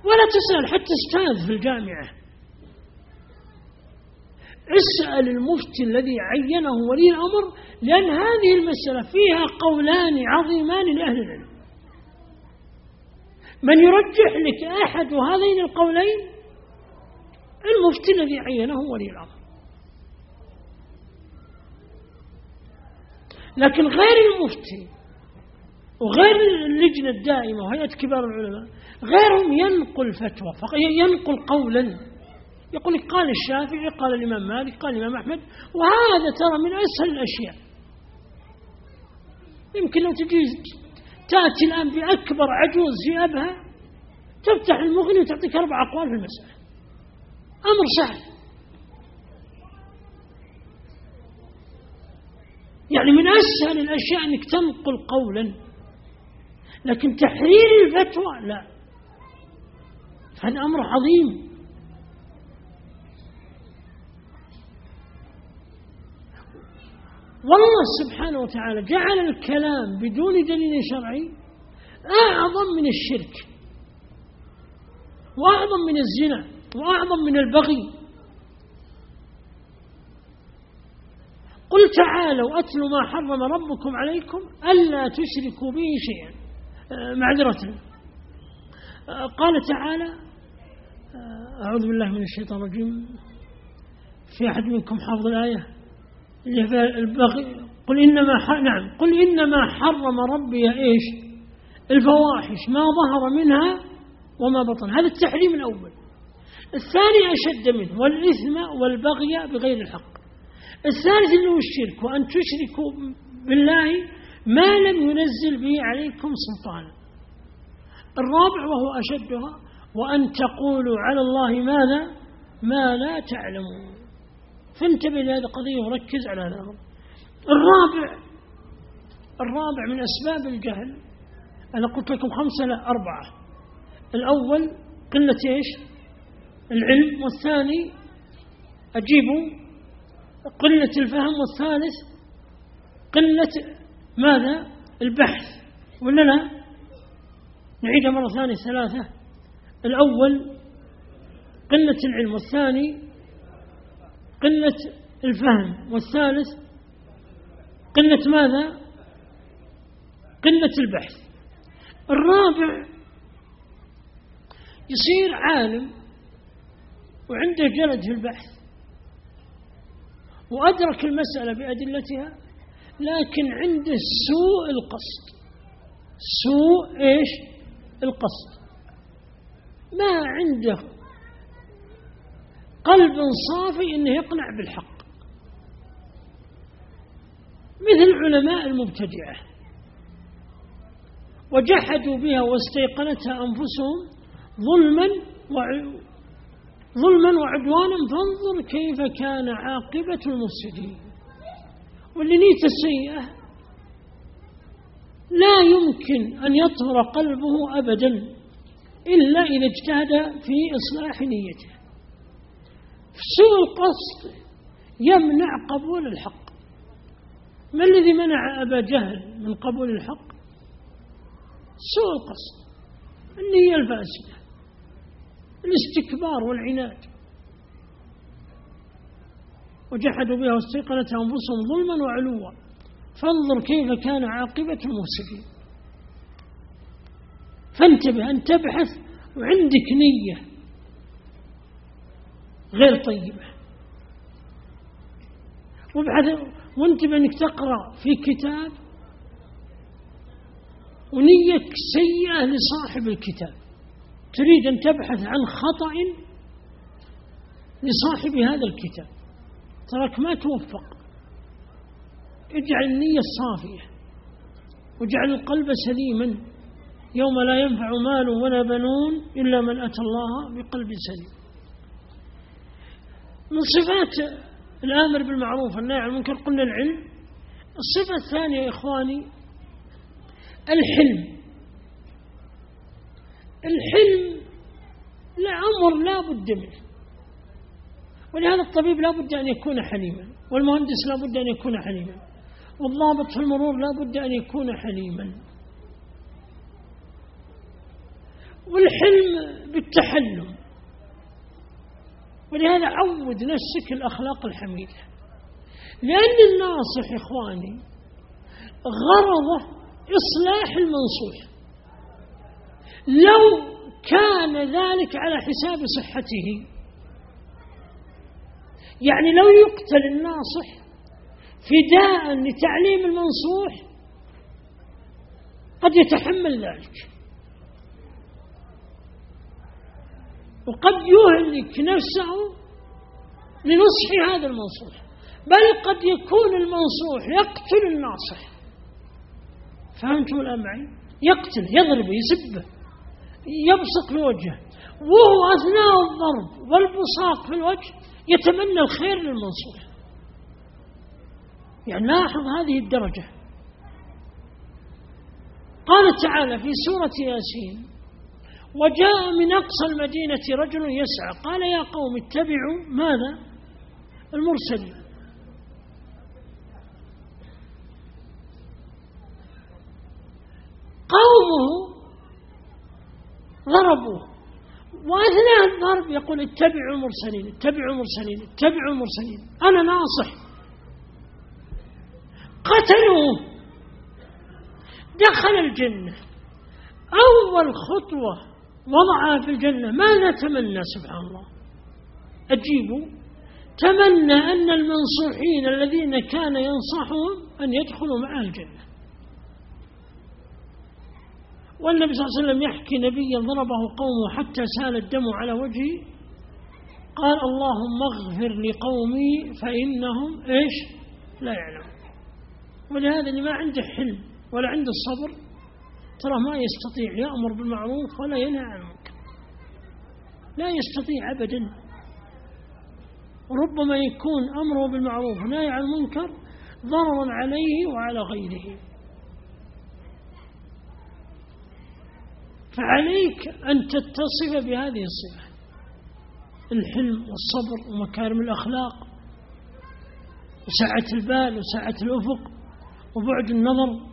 ولا تسأل حتى أستاذ في الجامعة، اسأل المفتي الذي عينه ولي الأمر، لأن هذه المسألة فيها قولان عظيمان لأهل العلم. من يرجح لك أحد هذين القولين؟ المفتي الذي عينه ولي الأمر. لكن غير المفتي وغير اللجنة الدائمة وهيئة كبار العلماء غيرهم ينقل فتوى، ينقل قولا، يقول لك قال الشافعي، قال الإمام مالك، قال الإمام أحمد، وهذا ترى من أسهل الأشياء. يمكن لو تأتي الآن بأكبر عجوز في أبها تفتح المغني وتعطيك 4 أقوال في المسألة، أمر سهل. يعني من أسهل الأشياء أنك تنقل قولا، لكن تحرير الفتوى لا، هذا أمر عظيم. والله سبحانه وتعالى جعل الكلام بدون دليل شرعي أعظم من الشرك، وأعظم من الزنا، وأعظم من البغي. قل تعالوا أتل ما حرم ربكم عليكم ألا تشركوا به شيئا. معذرة، قال تعالى أعوذ بالله من الشيطان الرجيم، في أحد منكم حافظ الآية اللي في البغي، قل إنما حرم ربي إيش؟ الفواحش ما ظهر منها وما بطن، هذا التحريم الأول. الثاني أشد منه، والإثم والبغي بغير الحق. الثالث اللي هو الشرك، وأن تشركوا بالله ما لم ينزل به عليكم سلطانا. الرابع وهو أشدها، وأن تقولوا على الله ماذا؟ ما لا تعلمون. فانتبه لهذه القضية وركز على هذا الأمر. الرابع من أسباب الجهل، أنا قلت لكم 5 لا 4. الأول قلة إيش؟ العلم، والثاني أجيبوا قلة الفهم، والثالث قلة ماذا؟ البحث، ولا لا؟ نعيدها مرة ثانية 3. الأول قلة العلم، والثاني قلة الفهم، والثالث قلة ماذا؟ قلة البحث. الرابع يصير عالم وعنده جلد في البحث وأدرك المسألة بأدلتها، لكن عنده سوء القصد. سوء إيش؟ القصد. ما عنده قلب صافي إنه يقنع بالحق، مثل علماء المبتدعة، وجحدوا بها واستيقنتها أنفسهم ظلما وعدوانا، فانظر كيف كان عاقبة المفسدين. واللي نيته السيئة لا يمكن أن يطهر قلبه أبدا إلا إذا اجتهد في إصلاح نيته. سوء القصد يمنع قبول الحق. ما الذي منع أبا جهل من قبول الحق؟ سوء القصد، النية الفاسدة، الاستكبار والعناد. وجحدوا بها واستيقنتها أنفسهم ظلما وعلوا، فانظر كيف كان عاقبة المفسدين. فانتبه أن تبحث وعندك نية غير طيبة، وابحث وانتبه أنك تقرأ في كتاب ونيتك سيئة لصاحب الكتاب، تريد أن تبحث عن خطأ لصاحب هذا الكتاب، تراك ما توفق. اجعل النية الصافية واجعل القلب سليما، يوم لا ينفع مال ولا بنون إلا من أتى الله بقلب سليم. من صفات الآمر بالمعروف والنهي عن المنكر قلنا العلم. الصفة الثانية يا إخواني الحلم. الحلم لأمر لا بد منه، ولهذا الطبيب لا بد أن يكون حليما، والمهندس لا بد أن يكون حليما، والضابط في المرور لا بد أن يكون حليما. والحلم بالتحلم، ولهذا عود نفسك الأخلاق الحميدة، لأن الناصح إخواني غرضه إصلاح المنصوح. لو كان ذلك على حساب صحته، يعني لو يقتل الناصح فداء لتعليم المنصوح قد يتحمل ذلك، وقد يهلك نفسه لنصح هذا المنصوح، بل قد يكون المنصوح يقتل الناصح. فهمتم الآن معي؟ يقتل، يضربه، يسبه، يبصق في وجهه، وهو أثناء الضرب والبصاق في الوجه يتمنى الخير للمنصوح. يعني لاحظ هذه الدرجة. قال تعالى في سورة ياسين: وجاء من أقصى المدينة رجل يسعى قال يا قوم اتبعوا ماذا؟ المرسلين. قومه ضربوه، وأثناء الضرب يقول اتبعوا المرسلين، اتبعوا المرسلين، اتبعوا المرسلين، أنا ناصح. قتلوه، دخل الجنة. أول خطوة وضعها في الجنة ماذا تمنى؟ سبحان الله، أجيبوا، تمنى أن المنصوحين الذين كان ينصحهم أن يدخلوا معه الجنة. والنبي صلى الله عليه وسلم يحكي نبيا ضربه قومه حتى سال الدم على وجهه، قال اللهم اغفر لقومي فإنهم إيش؟ لا يعلمون. ولهذا اللي ما عنده حلم ولا عنده الصبر ترى ما يستطيع يأمر بالمعروف ولا ينهى عن المنكر، لا يستطيع أبدا. ربما يكون أمره بالمعروف ونهي عن المنكر ضررا عليه وعلى غيره. فعليك أن تتصف بهذه الصفة: الحلم والصبر ومكارم الأخلاق وسعة البال وسعة الأفق وبعد النظر.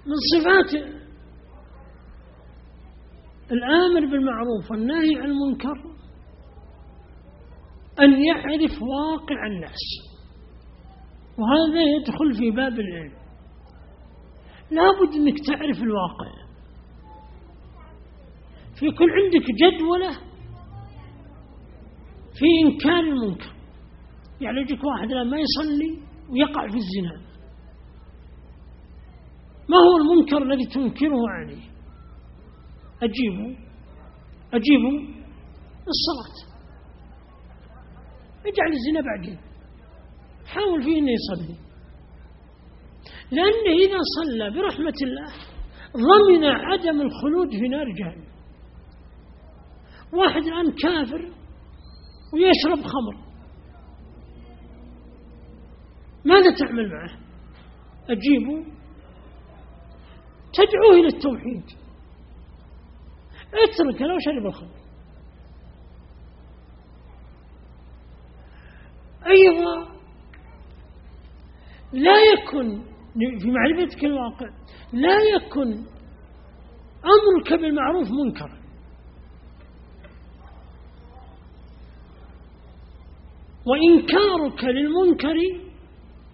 من صفات الآمر بالمعروف والنهي عن المنكر أن يعرف واقع الناس، وهذا يدخل في باب العلم. لا بد أنك تعرف الواقع، فيكون عندك جدولة في إنكار المنكر. يعني يجيك واحد ما يصلي ويقع في الزنا، ما هو المنكر الذي تنكره عليه؟ أجيبه الصلاة، اجعل الزنا بعدين، حاول فيه أنه يصلي، لأنه إذا صلى برحمة الله ضمن عدم الخلود في نار جهنم. واحد الآن كافر ويشرب خمر، ماذا تعمل معه؟ أجيبه، تدعوه إلى التوحيد، اترك لو شرب الخمر. أيضا لا يكن في معرفتك الواقع، لا يكن أمرك بالمعروف منكرا، وإنكارك للمنكر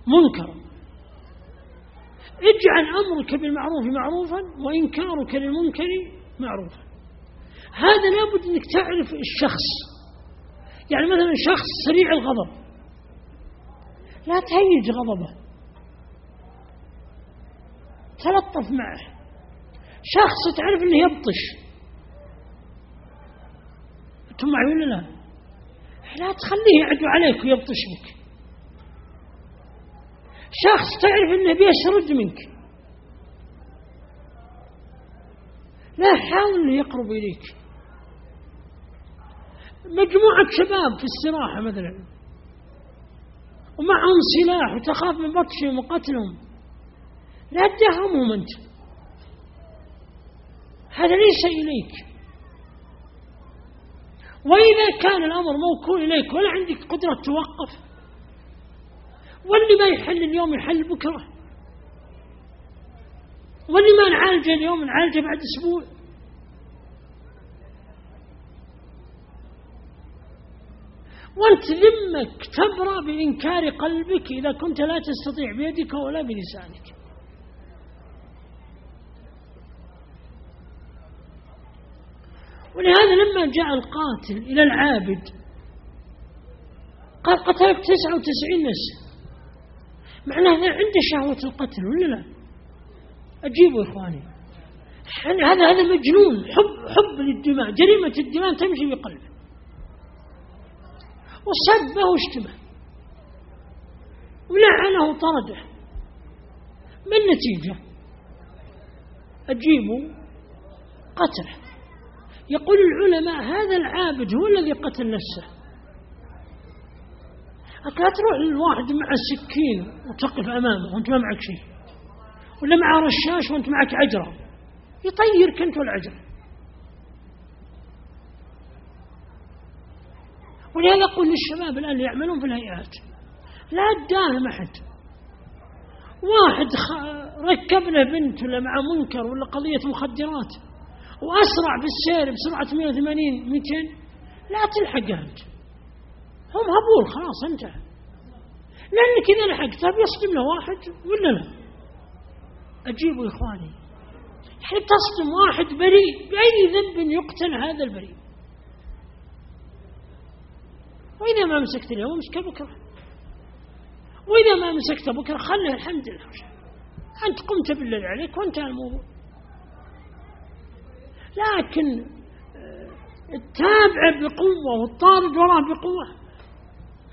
منكرا. اجعل أمرك بالمعروف معروفا وإنكارك للمنكر معروفا. هذا لابد أنك تعرف الشخص. يعني مثلا شخص سريع الغضب، لا تهيج غضبه، تلطف معه. شخص تعرف أنه يبطش، أنتم معي ولا لا؟ لا تخليه يعدو عليك ويبطش بك. شخص تعرف أنه بيشرد منك، لا حاول أنه يقرب إليك. مجموعة شباب في السراحة مثلا ومعهم سلاح وتخاف من بطشهم وقتلهم، لا تدهمهم أنت، هذا ليس إليك. وإذا كان الأمر موكول إليك ولا عندك قدرة توقف، واللي ما يحل اليوم يحل بكرة، واللي ما نعالجه اليوم نعالجه بعد أسبوع. وانت ذمك تبرأ بإنكار قلبك إذا كنت لا تستطيع بيدك ولا بلسانك. ولهذا لما جاء القاتل إلى العابد قال قتلت 99 نفس، معناه عنده شهوة القتل ولا لا؟ أجيبوا إخواني، هذا مجنون، حب للدماء، جريمة الدماء تمشي بقلبه، وسبه واشتمه ولعنه وطرده. ما النتيجة؟ أجيبوا قتله. يقول العلماء هذا العابد هو الذي قتل نفسه. لا تروح للواحد مع السكين وتقف أمامه وأنت ما معك شيء، ولا مع رشاش وأنت معك عجرة يطيرك أنت والعجرة. ولهذا أقول للشباب الآن اللي يعملون في الهيئات لا تداهم أحد. واحد ركب له بنت ولا مع منكر ولا قضية مخدرات وأسرع بالسير بسرعة 180 200، لا تلحقه أنت، هم هبول خلاص انتهى. لأنك إذا لحقتها بيصدم له واحد ولا لا؟ أجيبوا إخواني، يعني تصدم واحد بريء بأي ذنب يقتل هذا البريء. وإذا ما مسكت اليوم امسكه بكرة، وإذا ما مسكته بكرة خله الحمد لله، أنت قمت بالذي عليك وانتهى الموضوع. لكن التابع بقوة والطارد وراه بقوة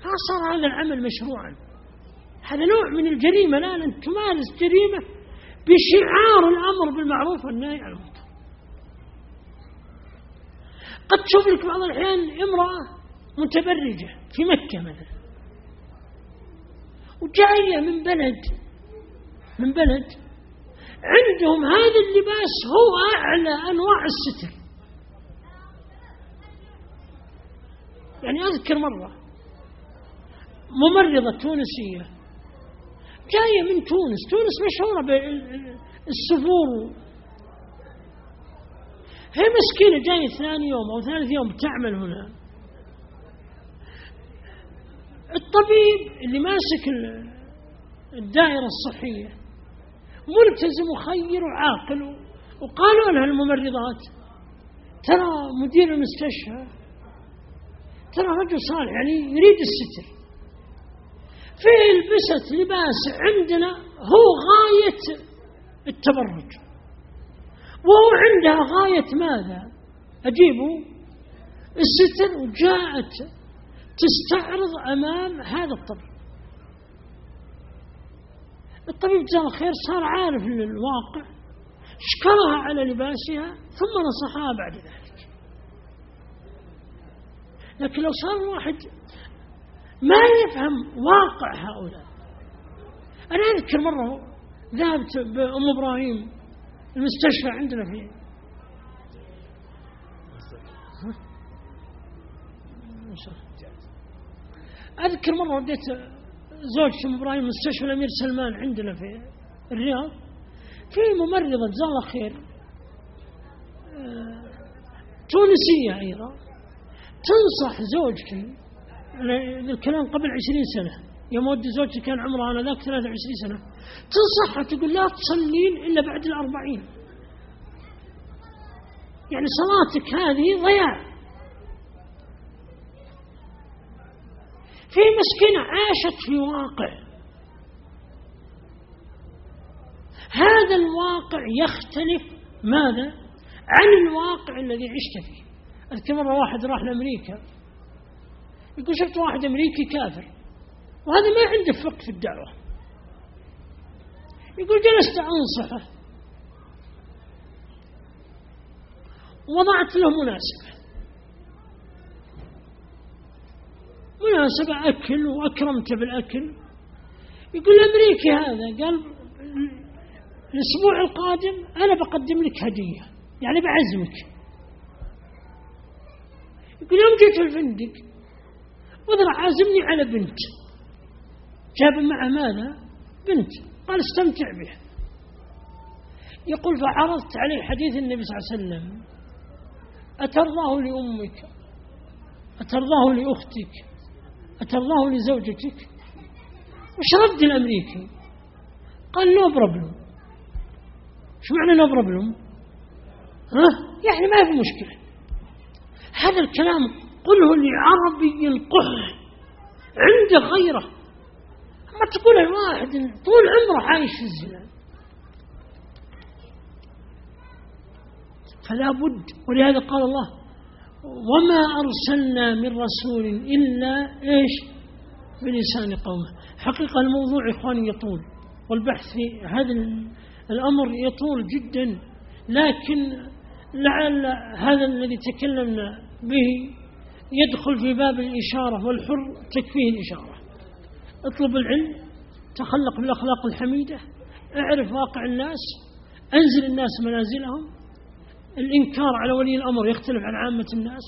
ما صار هذا العمل مشروعا. هذا نوع من الجريمة. لا أن تمارس جريمة بشعار الأمر بالمعروف والنهي عن المنكر. قد تشوف لك بعض الأحيان امرأة متبرجة في مكة مثلا وجاية من بلد عندهم هذا اللباس هو أعلى أنواع الستر. يعني أذكر مرة ممرضة تونسية جاية من تونس مشهورة بالسفور، هي مسكينة جاية 2 يوم أو 3 يوم تعمل هنا. الطبيب اللي ماسك الدائرة الصحية ملتزم وخير وعاقل، وقالوا لها الممرضات ترى مدير المستشفى ترى رجل صالح يعني يريد الستر، فيلبست لباس عندنا هو غاية التبرج، وهو عندها غاية ماذا؟ أجيبه الستر، وجاءت تستعرض أمام هذا الطبيب. الطبيب جزاه الله خير صار عارف الواقع، شكرها على لباسها ثم نصحها بعد ذلك. لكن لو صار واحد ما يفهم واقع هؤلاء. أنا أذكر مرة ذهبت بأم إبراهيم المستشفى عندنا فيه، أذكر مرة وديت زوجتي أم إبراهيم مستشفى الأمير سلمان عندنا في الرياض، في ممرضة جزاها الله خير تونسية أيضا تنصح زوجتي، الكلام قبل 20 سنة يوم ودي زوجتي كان عمرها أنا ذاك 23 سنة، تنصحها تقول لا تصلين إلا بعد 40، يعني صلاتك هذه ضياع. في مسكينة عاشت في واقع، هذا الواقع يختلف ماذا عن الواقع الذي عشت فيه. أذكر مرة واحد راح لأمريكا يقول شفت واحد أمريكي كافر وهذا ما عنده فقه في الدعوة، يقول جلست أنصحه ووضعت له مناسبة أكل وأكرمته بالأكل. يقول الأمريكي هذا قال الأسبوع القادم أنا بقدم لك هدية، يعني بعزمك. يقول يوم جيت الفندق وذرع عازمني على بنت، جاب معه ماذا؟ بنت، قال استمتع بها. يقول فعرضت عليه حديث النبي صلى الله عليه وسلم أترضاه لأمك، أترضاه لأختك، أترضاه لزوجتك؟ وش رد الأمريكي؟ قال نو بروبلم. شو معنى نو بروبلم؟ يعني ما في مشكلة. هذا الكلام قله لعربي القح عنده غيره، ما تقول الواحد طول عمره عايش في الزنا. فلا بد، ولهذا قال الله وما أرسلنا من رسول إلا إيش بلسان قومه. حقيقة الموضوع إخواني يطول، والبحث في هذا الأمر يطول جدا، لكن لعل هذا الذي تكلمنا به يدخل في باب الإشارة، والحر تكفيه الإشارة. اطلب العلم، تخلق بالأخلاق الحميدة، اعرف واقع الناس، أنزل الناس منازلهم. الإنكار على ولي الأمر يختلف عن عامة الناس،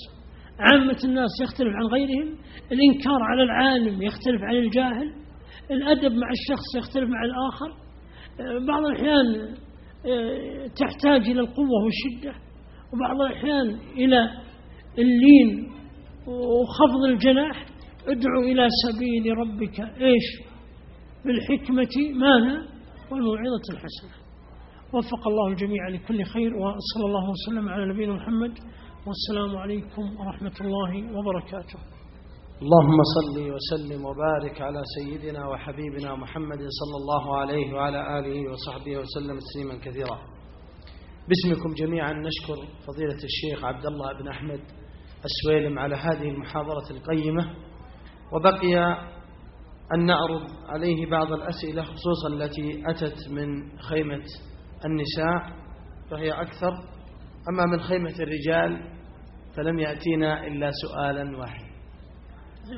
عامة الناس يختلف عن غيرهم. الإنكار على العالم يختلف عن الجاهل. الأدب مع الشخص يختلف مع الآخر. بعض الأحيان تحتاج إلى القوة والشدة، وبعض الأحيان إلى اللين وخفض الجناح. ادعو إلى سبيل ربك إيش بالحكمة ماذا والموعظة الحسنة. وفق الله الجميع لكل خير، وصلى الله وسلم على نبينا محمد، والسلام عليكم ورحمة الله وبركاته. اللهم صل وسلم وبارك على سيدنا وحبيبنا محمد صلى الله عليه وعلى آله وصحبه وسلم تسليما كثيرا. باسمكم جميعا نشكر فضيلة الشيخ عبد الله بن أحمد السويلم على هذه المحاضرة القيمة، وبقي أن نعرض عليه بعض الأسئلة خصوصا التي أتت من خيمة النساء فهي أكثر، أما من خيمة الرجال فلم يأتينا إلا سؤالا واحد.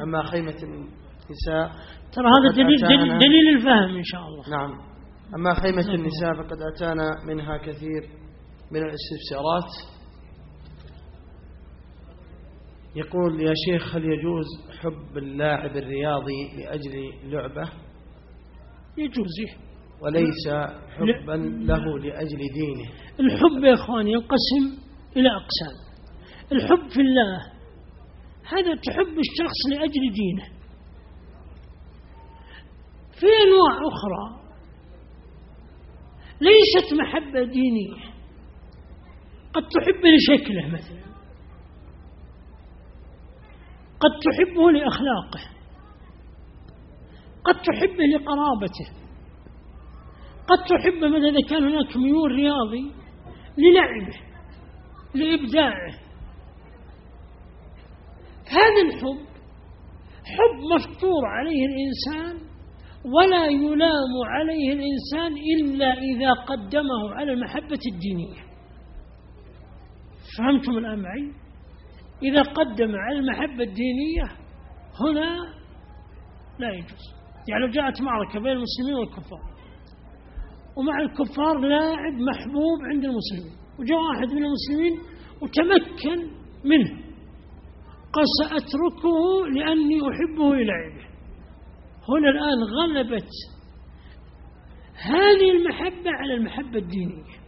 أما خيمة النساء ترى هذا دليل الفهم إن شاء الله. نعم. أما خيمة النساء فقد أتانا منها كثير من الاستفسارات. يقول يا شيخ هل يجوز حب اللاعب الرياضي لأجل لعبة؟ يجوز، وليس حبا له لأجل دينه. الحب يا إخواني ينقسم إلى أقسام. الحب في الله هذا تحب الشخص لأجل دينه. في أنواع أخرى ليست محبة دينية، قد تحب لشكله مثلا، قد تحبه لأخلاقه، قد تحبه لقرابته، قد تحبه مثلا إذا كان هناك ميول رياضي للعبه لإبداعه. هذا الحب حب مفطور عليه الإنسان، ولا يلام عليه الإنسان إلا إذا قدمه على المحبة الدينية. فهمتم الآن معي؟ إذا قدم على المحبة الدينية هنا لا يجوز. يعني لو جاءت معركة بين المسلمين والكفار، ومع الكفار لاعب محبوب عند المسلمين، وجاء واحد من المسلمين وتمكن منه، قال سأتركه لأني أحبه للعبه. هنا الآن غلبت هذه المحبة على المحبة الدينية.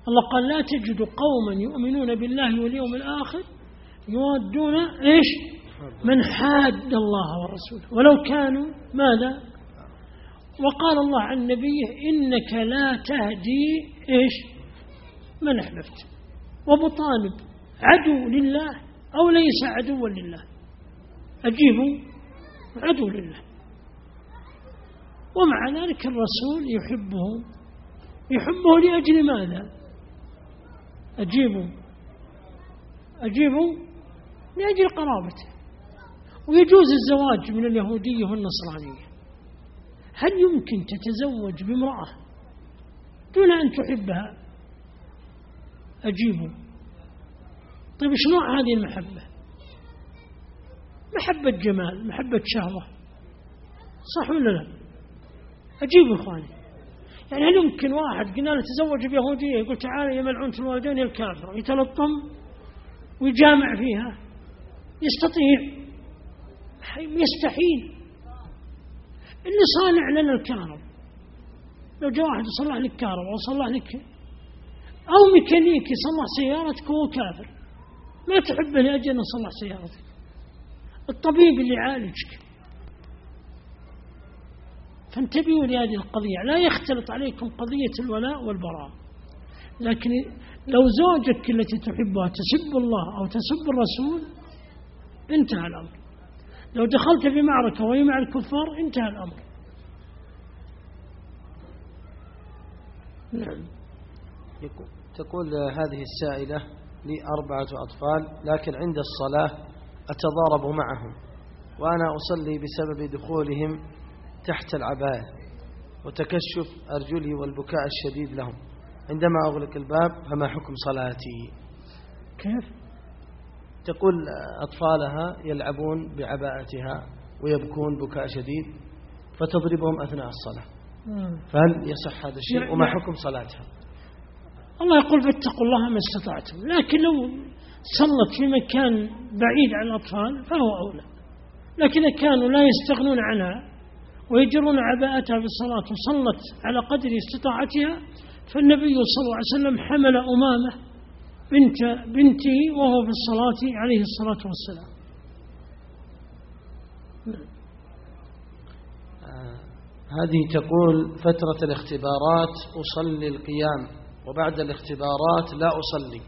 الله قال لا تجد قوما يؤمنون بالله واليوم الآخر يودون إيش؟ من حاد الله ورسوله ولو كانوا ماذا؟ وقال الله عن نبيه إنك لا تهدي إيش؟ من أحببت. وأبو طالب عدو لله أو ليس عدوا لله؟ أجيبوا عدو لله، ومع ذلك الرسول يحبه لأجل ماذا؟ أجيبوا لأجل قرابته. ويجوز الزواج من اليهودية والنصرانية. هل يمكن تتزوج بامرأة دون أن تحبها؟ أجيبوا. طيب إيش نوع هذه المحبة؟ محبة جمال، محبة شهوة، صح ولا لا؟ أجيبوا إخواني. يعني هل يمكن واحد قلنا له تزوج بيهودية يقول تعالى يا ملعونة الوالدين يا الكافر، يتلطم ويجامع فيها؟ يستطيع؟ يستحيل. اللي صانع لنا الكهرب، لو جاء واحد يصلح لك كهرب أو صلح لك أو ميكانيكي يصلح سيارتك هو كافر، ما تحبه لأجل أن يصلح سيارتك. الطبيب اللي يعالجك. فانتبهوا لهذه القضية، لا يختلط عليكم قضية الولاء والبراء. لكن لو زوجك التي تحبها تسب الله أو تسب الرسول انتهى الأمر. لو دخلت في معركة وهي مع الكفار انتهى الأمر. نعم. تقول هذه السائلة لي 4 أطفال، لكن عند الصلاة أتضارب معهم، وأنا أصلي بسبب دخولهم تحت العباية وتكشف أرجلي والبكاء الشديد لهم. عندما أغلق الباب فما حكم صلاتي؟ كيف؟ تقول أطفالها يلعبون بعباءتها ويبكون بكاء شديد فتضربهم أثناء الصلاة، فهل يصح هذا الشيء وما حكم صلاتها؟ الله يقول فاتقوا الله ما استطعتم، لكن لو صلت في مكان بعيد عن الأطفال فهو أولى. لكن إذا كانوا لا يستغنون عنها ويجرون عباءتها في الصلاة وصلت على قدر استطاعتها، فالنبي صلى الله عليه وسلم حمل أمامة بنته وهو في الصلاة عليه الصلاة والسلام. هذه تقول فترة الاختبارات أصلي القيام، وبعد الاختبارات لا أصلي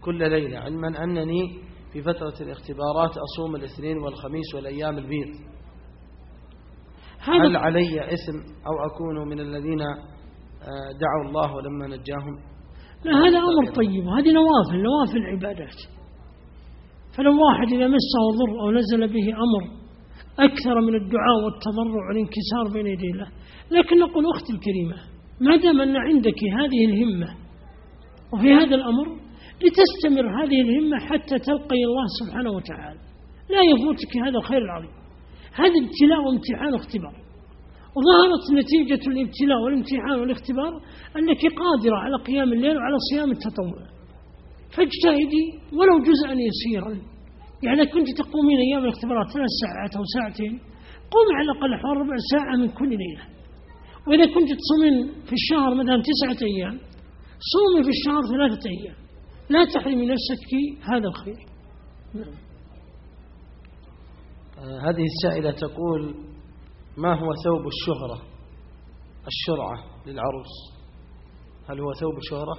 كل ليلة، علما أنني في فترة الاختبارات أصوم الاثنين والخميس والأيام البيض. هل علي إثم أو أكون من الذين دعوا الله ولما نجاهم؟ لا، هذا أمر طيب، وهذه نوافل العبادات. فلو واحد إذا مسه ضر أو نزل به أمر أكثر من الدعاء والتضرع والانكسار بين يدي الله. لكن نقول أختي الكريمة، ما دام أن عندك هذه الهمة وفي هذا الأمر لتستمر هذه الهمة حتى تلقي الله سبحانه وتعالى، لا يفوتك هذا الخير العظيم. هذا ابتلاء وامتحان واختبار، وظهرت نتيجة الابتلاء والامتحان والاختبار أنك قادرة على قيام الليل وعلى صيام التطوع، فاجتهدي ولو جزءا يسيرا. يعني كنت تقومين أيام الاختبارات 3 ساعات أو ساعتين، قومي على الأقل حوالي 4 ساعة من كل ليلة. وإذا كنت تصومين في الشهر مثلا 9 أيام، صومي في الشهر 3 أيام، لا تحرمي نفسك هذا الخير. هذه السائلة تقول ما هو ثوب الشرعة للعروس؟ هل هو ثوب شهرة؟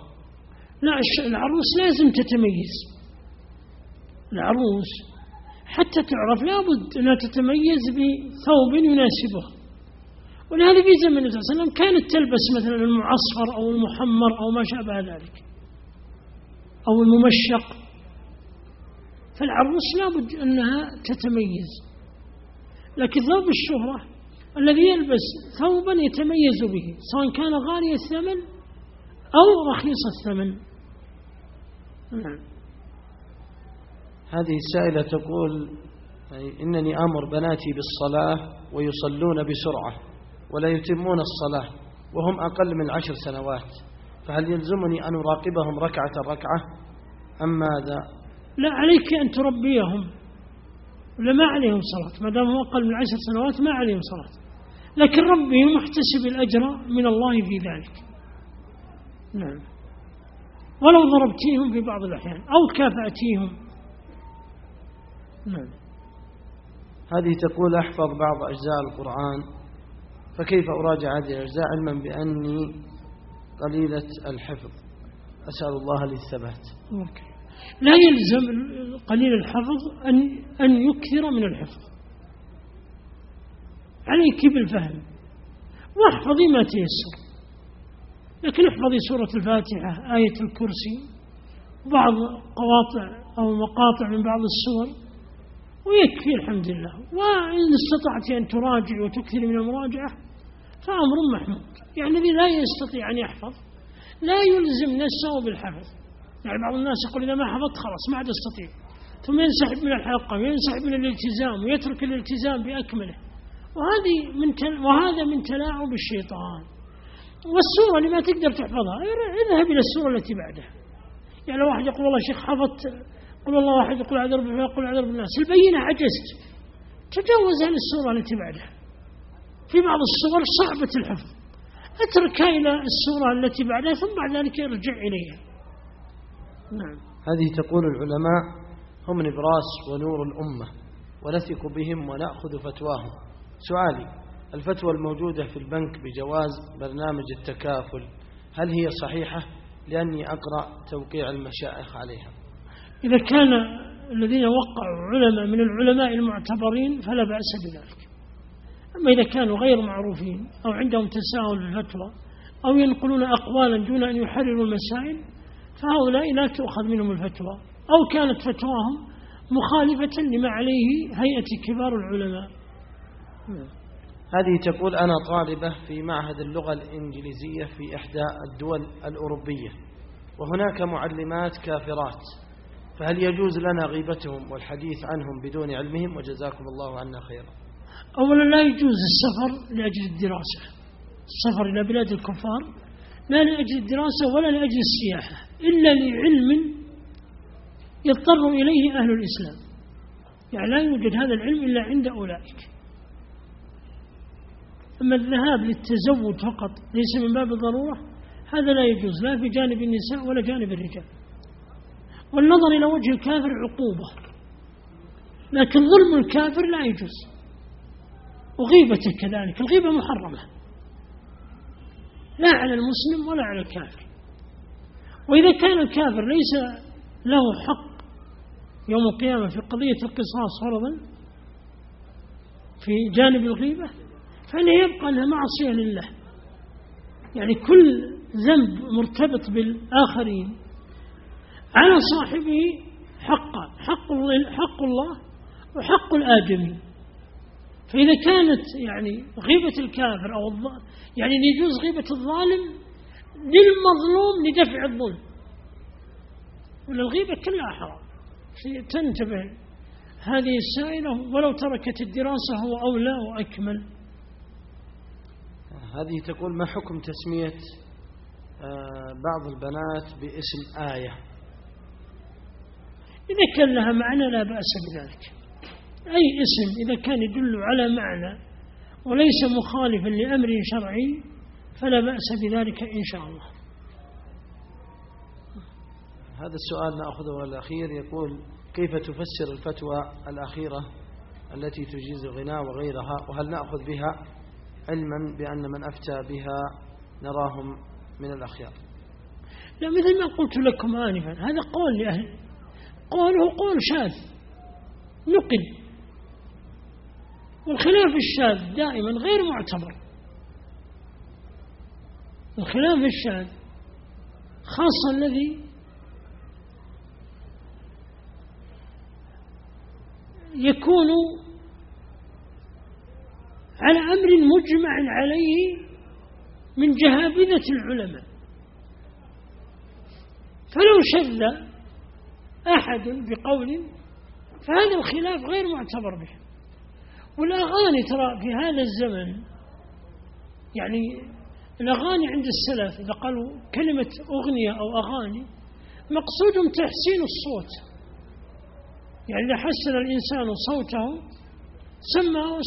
لا، العروس لازم تتميز. العروس حتى تعرف لابد أنها تتميز بثوب يناسبها. ولهذا في زمن النبي صلى الله عليه وسلم كانت تلبس مثلا المعصفر أو المحمر أو ما شابه ذلك أو الممشق. فالعروس لابد أنها تتميز. لكن ثوب الشهرة الذي يلبس ثوبا يتميز به سواء كان غالي الثمن أو رخيص الثمن. نعم. هذه السائلة تقول: إنني آمر بناتي بالصلاة ويصلون بسرعة ولا يتمون الصلاة وهم أقل من 10 سنوات، فهل يلزمني أن أراقبهم ركعة أم ماذا؟ لا، عليك أن تربيهم، ولا ما عليهم صلاة ما دام هو أقل من 10 سنوات ما عليهم صلاة، لكن ربهم محتسب الأجر من الله في ذلك. نعم. ولو ضربتيهم في بعض الأحيان أو كافأتيهم. نعم. هذه تقول: أحفظ بعض أجزاء القرآن، فكيف أراجع هذه الأجزاء علما بأني قليلة الحفظ؟ أسأل الله لي الثبات. لا يلزم قليل الحفظ أن يكثر من الحفظ، عليك بالفهم واحفظي ما تيسر. لكن احفظي سورة الفاتحة، آية الكرسي، بعض قواطع أو مقاطع من بعض السور ويكفي الحمد لله. وإن استطعت أن تراجع وتكثر من المراجعة فأمر محمود. يعني الذي لا يستطيع أن يحفظ لا يلزم نفسه بالحفظ. يعني بعض الناس يقول إذا ما حفظت خلاص ما عاد أستطيع، ثم ينسحب من الحلقة وينسحب من الالتزام ويترك الالتزام بأكمله، وهذا من تلاعب الشيطان. والسورة اللي ما تقدر تحفظها اذهب إلى السورة التي بعدها. يعني لو واحد يقول والله شيخ حفظت قل الله واحد، يقول أعوذ بالله، يقول أعوذ بالناس، البينة عجزت، تجاوز عن السورة التي بعدها. في بعض السور صعبة الحفظ، اتركها إلى السورة التي بعدها ثم بعد ذلك ارجع إليها. نعم. هذه تقول: العلماء هم نبراس ونور الأمة ونثق بهم ونأخذ فتواهم. سؤالي: الفتوى الموجودة في البنك بجواز برنامج التكافل هل هي صحيحة؟ لأني أقرأ توقيع المشايخ عليها. إذا كان الذين وقعوا علماء من العلماء المعتبرين فلا بأس بذلك. أما إذا كانوا غير معروفين أو عندهم تساهل في الفتوى أو ينقلون أقوالا دون أن يحرروا المسائل فهؤلاء لا تؤخذ منهم الفتوى، أو كانت فتواهم مخالفة لما عليه هيئة كبار العلماء. هذه تقول: أنا طالبة في معهد اللغة الإنجليزية في إحدى الدول الأوروبية، وهناك معلمات كافرات، فهل يجوز لنا غيبتهم والحديث عنهم بدون علمهم؟ وجزاكم الله عنا خيرا. أولا لا يجوز السفر لأجل الدراسة، السفر إلى بلاد الكفار لا لأجل الدراسة ولا لأجل السياحة إلا لعلم يضطر إليه أهل الإسلام. يعني لا يوجد هذا العلم إلا عند أولئك. أما الذهاب للتزود فقط ليس من باب الضرورة هذا لا يجوز، لا في جانب النساء ولا جانب الرجال. والنظر إلى وجه الكافر عقوبة، لكن ظلم الكافر لا يجوز، وغيبته كذلك. الغيبة محرمة لا على المسلم ولا على الكافر. وإذا كان الكافر ليس له حق يوم القيامة في قضية القصاص فرضا في جانب الغيبة فلا يبقى أنها معصية لله. يعني كل ذنب مرتبط بالآخرين على صاحبه حق الله وحق الآدمي. فإذا كانت يعني غيبة الكافر أو يعني يجوز غيبة الظالم للمظلوم لدفع الظلم، ولا الغيبة كلها حرام. تنتبه هذه السائلة، ولو تركت الدراسة هو أولى وأكمل. هذه تقول: ما حكم تسمية بعض البنات باسم آية؟ إذا كان لها معنى لا بأس بذلك. أي اسم إذا كان يدل على معنى وليس مخالفا لأمر شرعي فلا بأس بذلك إن شاء الله. هذا السؤال نأخذه الأخير، يقول: كيف تفسر الفتوى الأخيرة التي تجيز الغناء وغيرها، وهل نأخذ بها علما بأن من أفتى بها نراهم من الأخيار؟ لا، مثل ما قلت لكم آنفا، هذا قول لأهل، قوله قول شاذ نقل، والخلاف الشاذ دائما غير معتبر. الخلاف الشاذ خاصة الذي يكون على أمر مجمع عليه من جهابذة العلماء، فلو شذ أحد بقول فهذا الخلاف غير معتبر به. والأغاني ترى في هذا الزمن، يعني الأغاني عند السلف إذا قالوا كلمة أغنية أو أغاني مقصودهم تحسين الصوت، يعني إذا حسن الإنسان صوته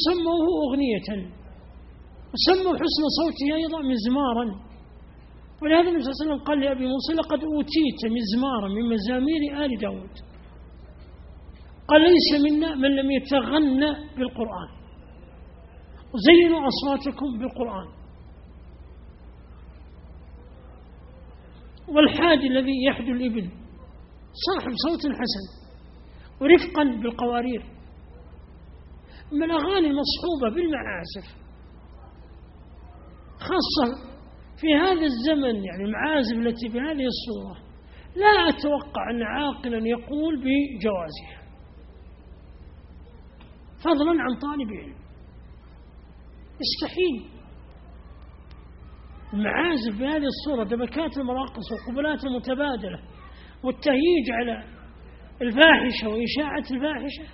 سموه أغنية، وسموا حسن صوته أيضا مزمارا. ولهذا النبي صلى الله عليه وسلم قال لأبي موسى لقد أوتيت مزمارا من مزامير آل داود، قال ليس منا من لم يتغنى بالقرآن، وزينوا أصواتكم بالقرآن. والحادي الذي يحدو الإبل صاحب صوت حسن ورفقا بالقوارير. من الأغاني المصحوبة بالمعازف خاصة في هذا الزمن، يعني المعازف التي بهذه الصورة لا أتوقع أن عاقلا يقول بجوازها فضلا عن طالب علم، يستحيل. المعازف بهذه الصورة، دبكات المراقص والقبلات المتبادلة والتهييج على الفاحشة وإشاعة الفاحشة،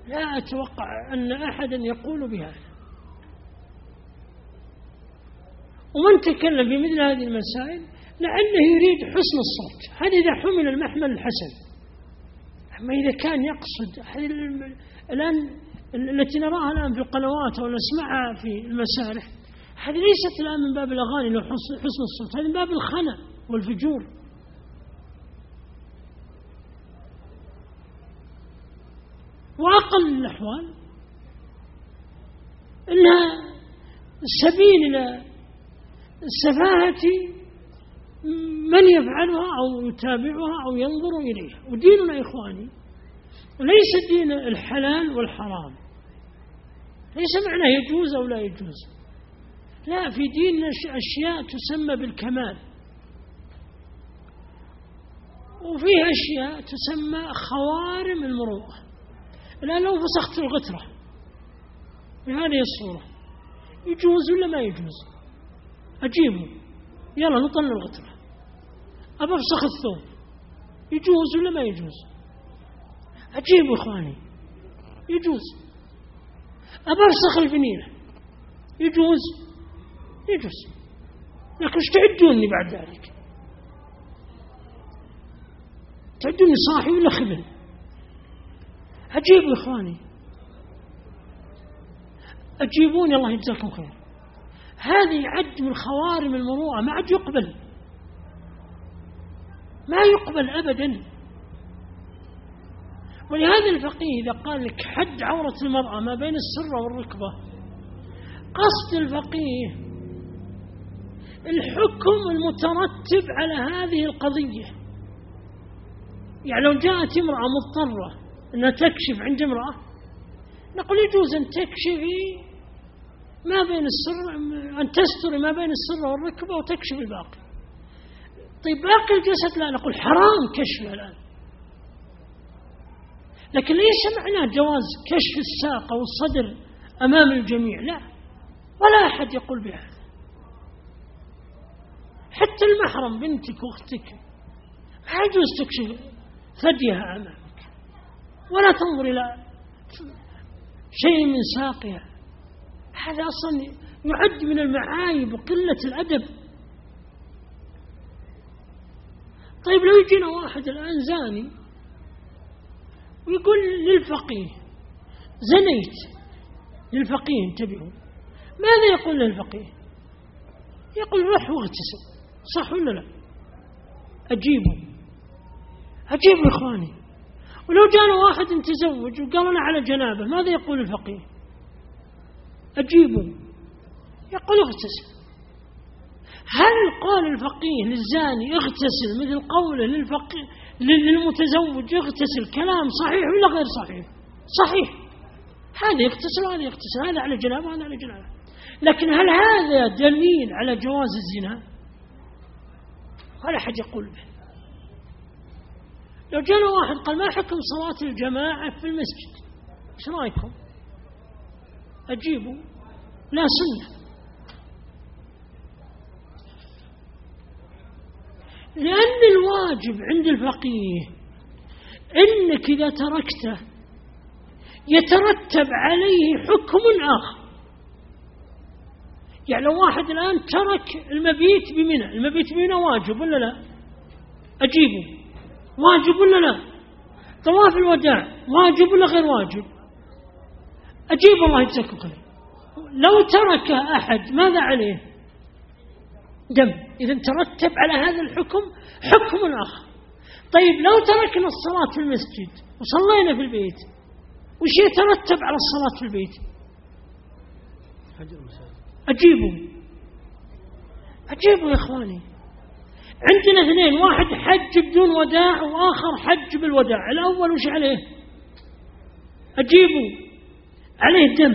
لا أتوقع أن أحدا يقول بهذا. ومن تكلم في مثل هذه المسائل لعله يريد حسن الصوت، هذا إذا حمل المحمل الحسن. أما إذا كان يقصد الآن التي نراها الآن في القنوات أو نسمعها في المسارح، هذه ليست الآن من باب الأغاني لو حسن الصوت، هذه من باب الخنا والفجور. وأقل الأحوال إنها سبيل إلى السفاهة من يفعلها أو يتابعها أو ينظر إليها. وديننا إخواني ليس دين الحلال والحرام، ليس معناه يجوز أو لا يجوز، لا، في ديننا أشياء تسمى بالكمال، وفيه أشياء تسمى خوارم المروءة. الآن لو فسخت الغترة بهذه الصورة يجوز ولا ما يجوز؟ أجيبه يلا نطل الغترة. أبى أفسخ الثوب يجوز ولا ما يجوز؟ أجيبه إخواني يجوز. أبى أفسخ الفنيلة يجوز؟ يجوز. لكن ايش تعدوني بعد ذلك؟ تعدوني صاحي ولا خبل؟ أجيبوا إخواني، أجيبوني الله يجزاكم خير. هذه عد من خوارم المروءة، ما عد يقبل، ما يقبل أبدا. ولهذا الفقيه إذا قال لك حد عورة المرأة ما بين السرة والركبة، قصد الفقيه الحكم المترتب على هذه القضية. يعني لو جاءت امرأة مضطرة أنها تكشف عند امرأة، نقول يجوز أن تكشفي ما بين السر، أن تستر ما بين السر والركبة وتكشف الباقي. طيب باقي الجسد لا، نقول حرام كشفه الآن. لكن ليس معناه جواز كشف الساق أو الصدر أمام الجميع، لا، ولا أحد يقول بهذا. حتى المحرم بنتك واختك ما يجوز تكشف ثديها أمامك ولا تنظر إلى شيء من ساقها. هذا أصلا يعد من المعايب وقلة الأدب. طيب لو يجينا واحد الآن زاني ويقول للفقيه زنيت، للفقيه انتبهوا، ماذا يقول للفقيه؟ يقول روح واغتسل، صح ولا لا؟ أجيبوا إخواني. ولو جانا واحد تزوج وقال أنا على جنابه، ماذا يقول الفقيه؟ أجيبوا، يقول اغتسل. هل قول الفقيه للزاني اغتسل مثل قوله للفقيه للمتزوج اغتسل كلام صحيح ولا غير صحيح؟ صحيح، هذا يغتسل وهذا يغتسل، هذا على جنابه وهذا على جنابه. لكن هل هذا دليل على جواز الزنا؟ ولا حد يقول به. لو جاء واحد قال ما حكم صلاة الجماعة في المسجد، ايش رايكم؟ أجيبوا لا سنة، لأن الواجب عند الفقيه إنك إذا تركته يترتب عليه حكم آخر. يعني لو واحد الآن ترك المبيت بمنى، المبيت بمنى واجب ولا لا؟ أجيبه واجب ولا لا؟ طواف الوداع واجب ولا غير واجب؟ أجيب الله يجزاكم خير. لو ترك أحد ماذا عليه؟ دم. إذا ترتب على هذا الحكم حكم آخر. طيب لو تركنا الصلاة في المسجد وصلينا في البيت، وش يترتب على الصلاة في البيت؟ أجيبوا يا إخواني. عندنا اثنين، واحد حج بدون وداع وآخر حج بالوداع، الأول وش عليه؟ أجيبوا عليه دم.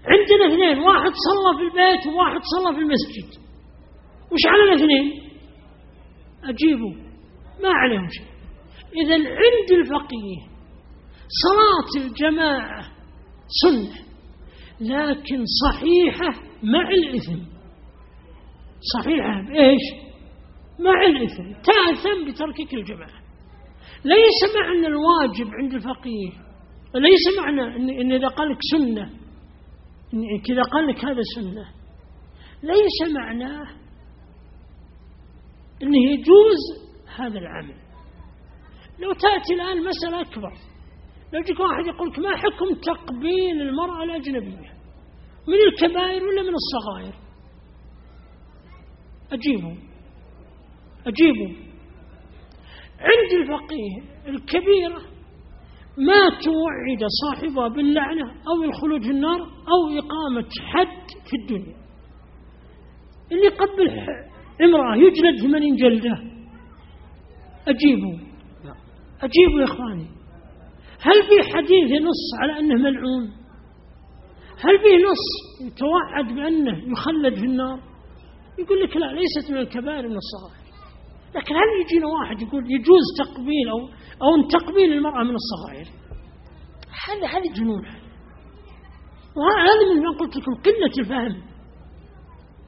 عندنا اثنين، واحد صلى في البيت وواحد صلى في المسجد، وش على الاثنين؟ أجيبوا ما عليهم شيء. إذا عند الفقيه صلاة الجماعة سنة لكن صحيحة مع الإثم. صحيحة بإيش؟ مع الإثم، تأثم بتركك الجماعة. ليس معنى الواجب عند الفقيه، ليس معنى إن إذا قال لك سنة، إن كذا قال لك هذا سنة، ليس معناه إنه يجوز هذا العمل. لو تأتي الآن مسألة أكبر، لو يجيك واحد يقول لك ما حكم تقبيل المرأة الأجنبية، من الكبائر ولا من الصغائر؟ أجيبوا عند الفقيه الكبيرة ما توعد صاحبها باللعنة أو الخلود في النار أو إقامة حد في الدنيا. اللي قبل امرأة يجلد 80 جلدة. أجيبوا يا إخواني. هل في حديث نص على أنه ملعون؟ هل في نص يتوعد بأنه يخلد في النار؟ يقول لك لا، ليست من الكبائر من الصغائر. لكن هل يجينا واحد يقول يجوز تقبيل أو تقبيل المرأة من الصغائر؟ هذا جنون. وهذا من ما قلت لكم قلة الفهم.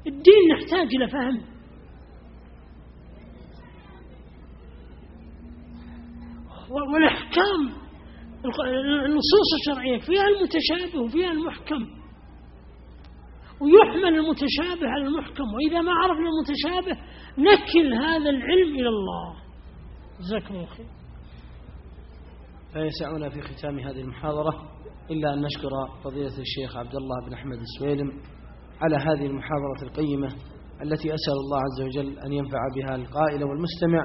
الدين نحتاج إلى فهم. والأحكام النصوص الشرعية فيها المتشابه وفيها المحكم، ويحمل المتشابه على المحكم. وإذا ما عرفنا المتشابه نكل هذا العلم إلى الله. جزاكم الله خير. فيسعنا في ختام هذه المحاضرة إلا أن نشكر فضيلة الشيخ عبد الله بن أحمد السويلم على هذه المحاضرة القيمة التي أسأل الله عز وجل أن ينفع بها القائل والمستمع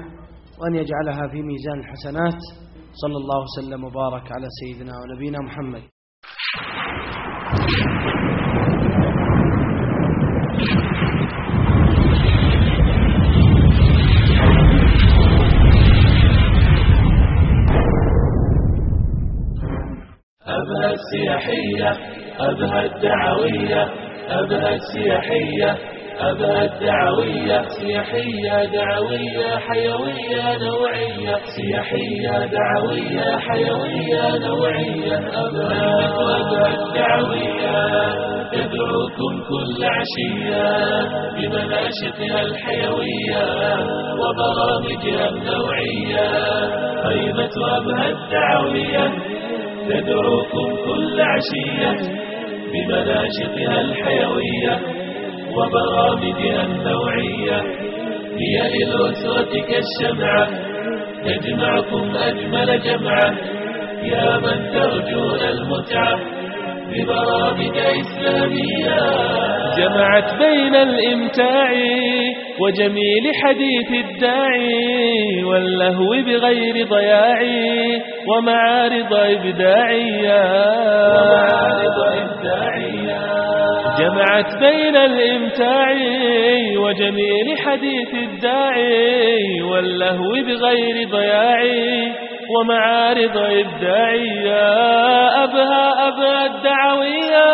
وأن يجعلها في ميزان الحسنات. صلى الله وسلم وبارك على سيدنا ونبينا محمد. أبها السياحية، أبها الدعوية، أبها السياحية، أبها الدعوية، سياحية دعوية حيوية نوعية، سياحية دعوية حيوية نوعية. أبها الدعوية تدعوكم كل عشية بمناشطها الحيوية وبرامجها النوعية. خيمة أبها الدعوية تدعوكم كل عشية بمناشطها الحيوية وبرامجها النوعية. هي للأسرة كالشمعة تجمعكم أجمل جمعة، يا من ترجون المتعة ببرامج إسلامية. جمعت بين الإمتاع وجميل حديث الداعي واللهو بغير ضياع ومعارض إبداعية. جمعت بين الإمتاع وجميل حديث الداعي واللهو بغير ضياع ومعارض إبداعية. أبهى الدعوية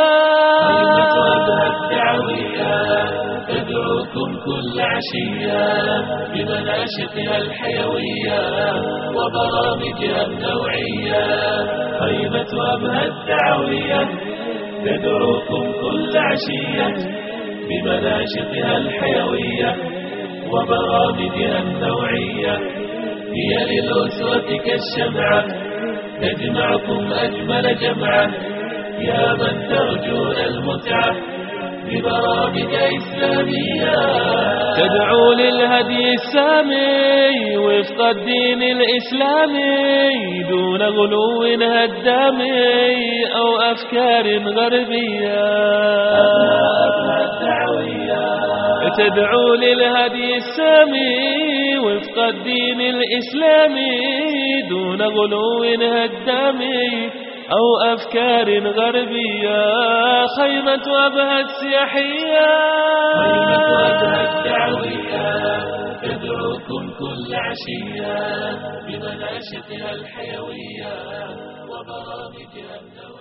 تدعوكم كل عشية بمناشطها الحيوية وبرامجها النوعية. خيمة أبهى الدعوية تدعوكم كل عشية بمناشطها الحيوية وبرامجها النوعية. هي للأسرة كالشمعة تجمعكم أجمل جمعة يا من ترجون المتعة ببرامج إسلامية. تدعو للهدي السامي وفق الدين الإسلامي دون غلو هدامي أو أفكار غربية. تدعو للهدي السامي وفق الدين الإسلامي دون غلو هدامي أو أفكار غربية. خيمة أبهى السياحية خيمة أبهى الدعوية تدعوكم كل عشية بمناشطها الحيوية وبرامجها النوعية.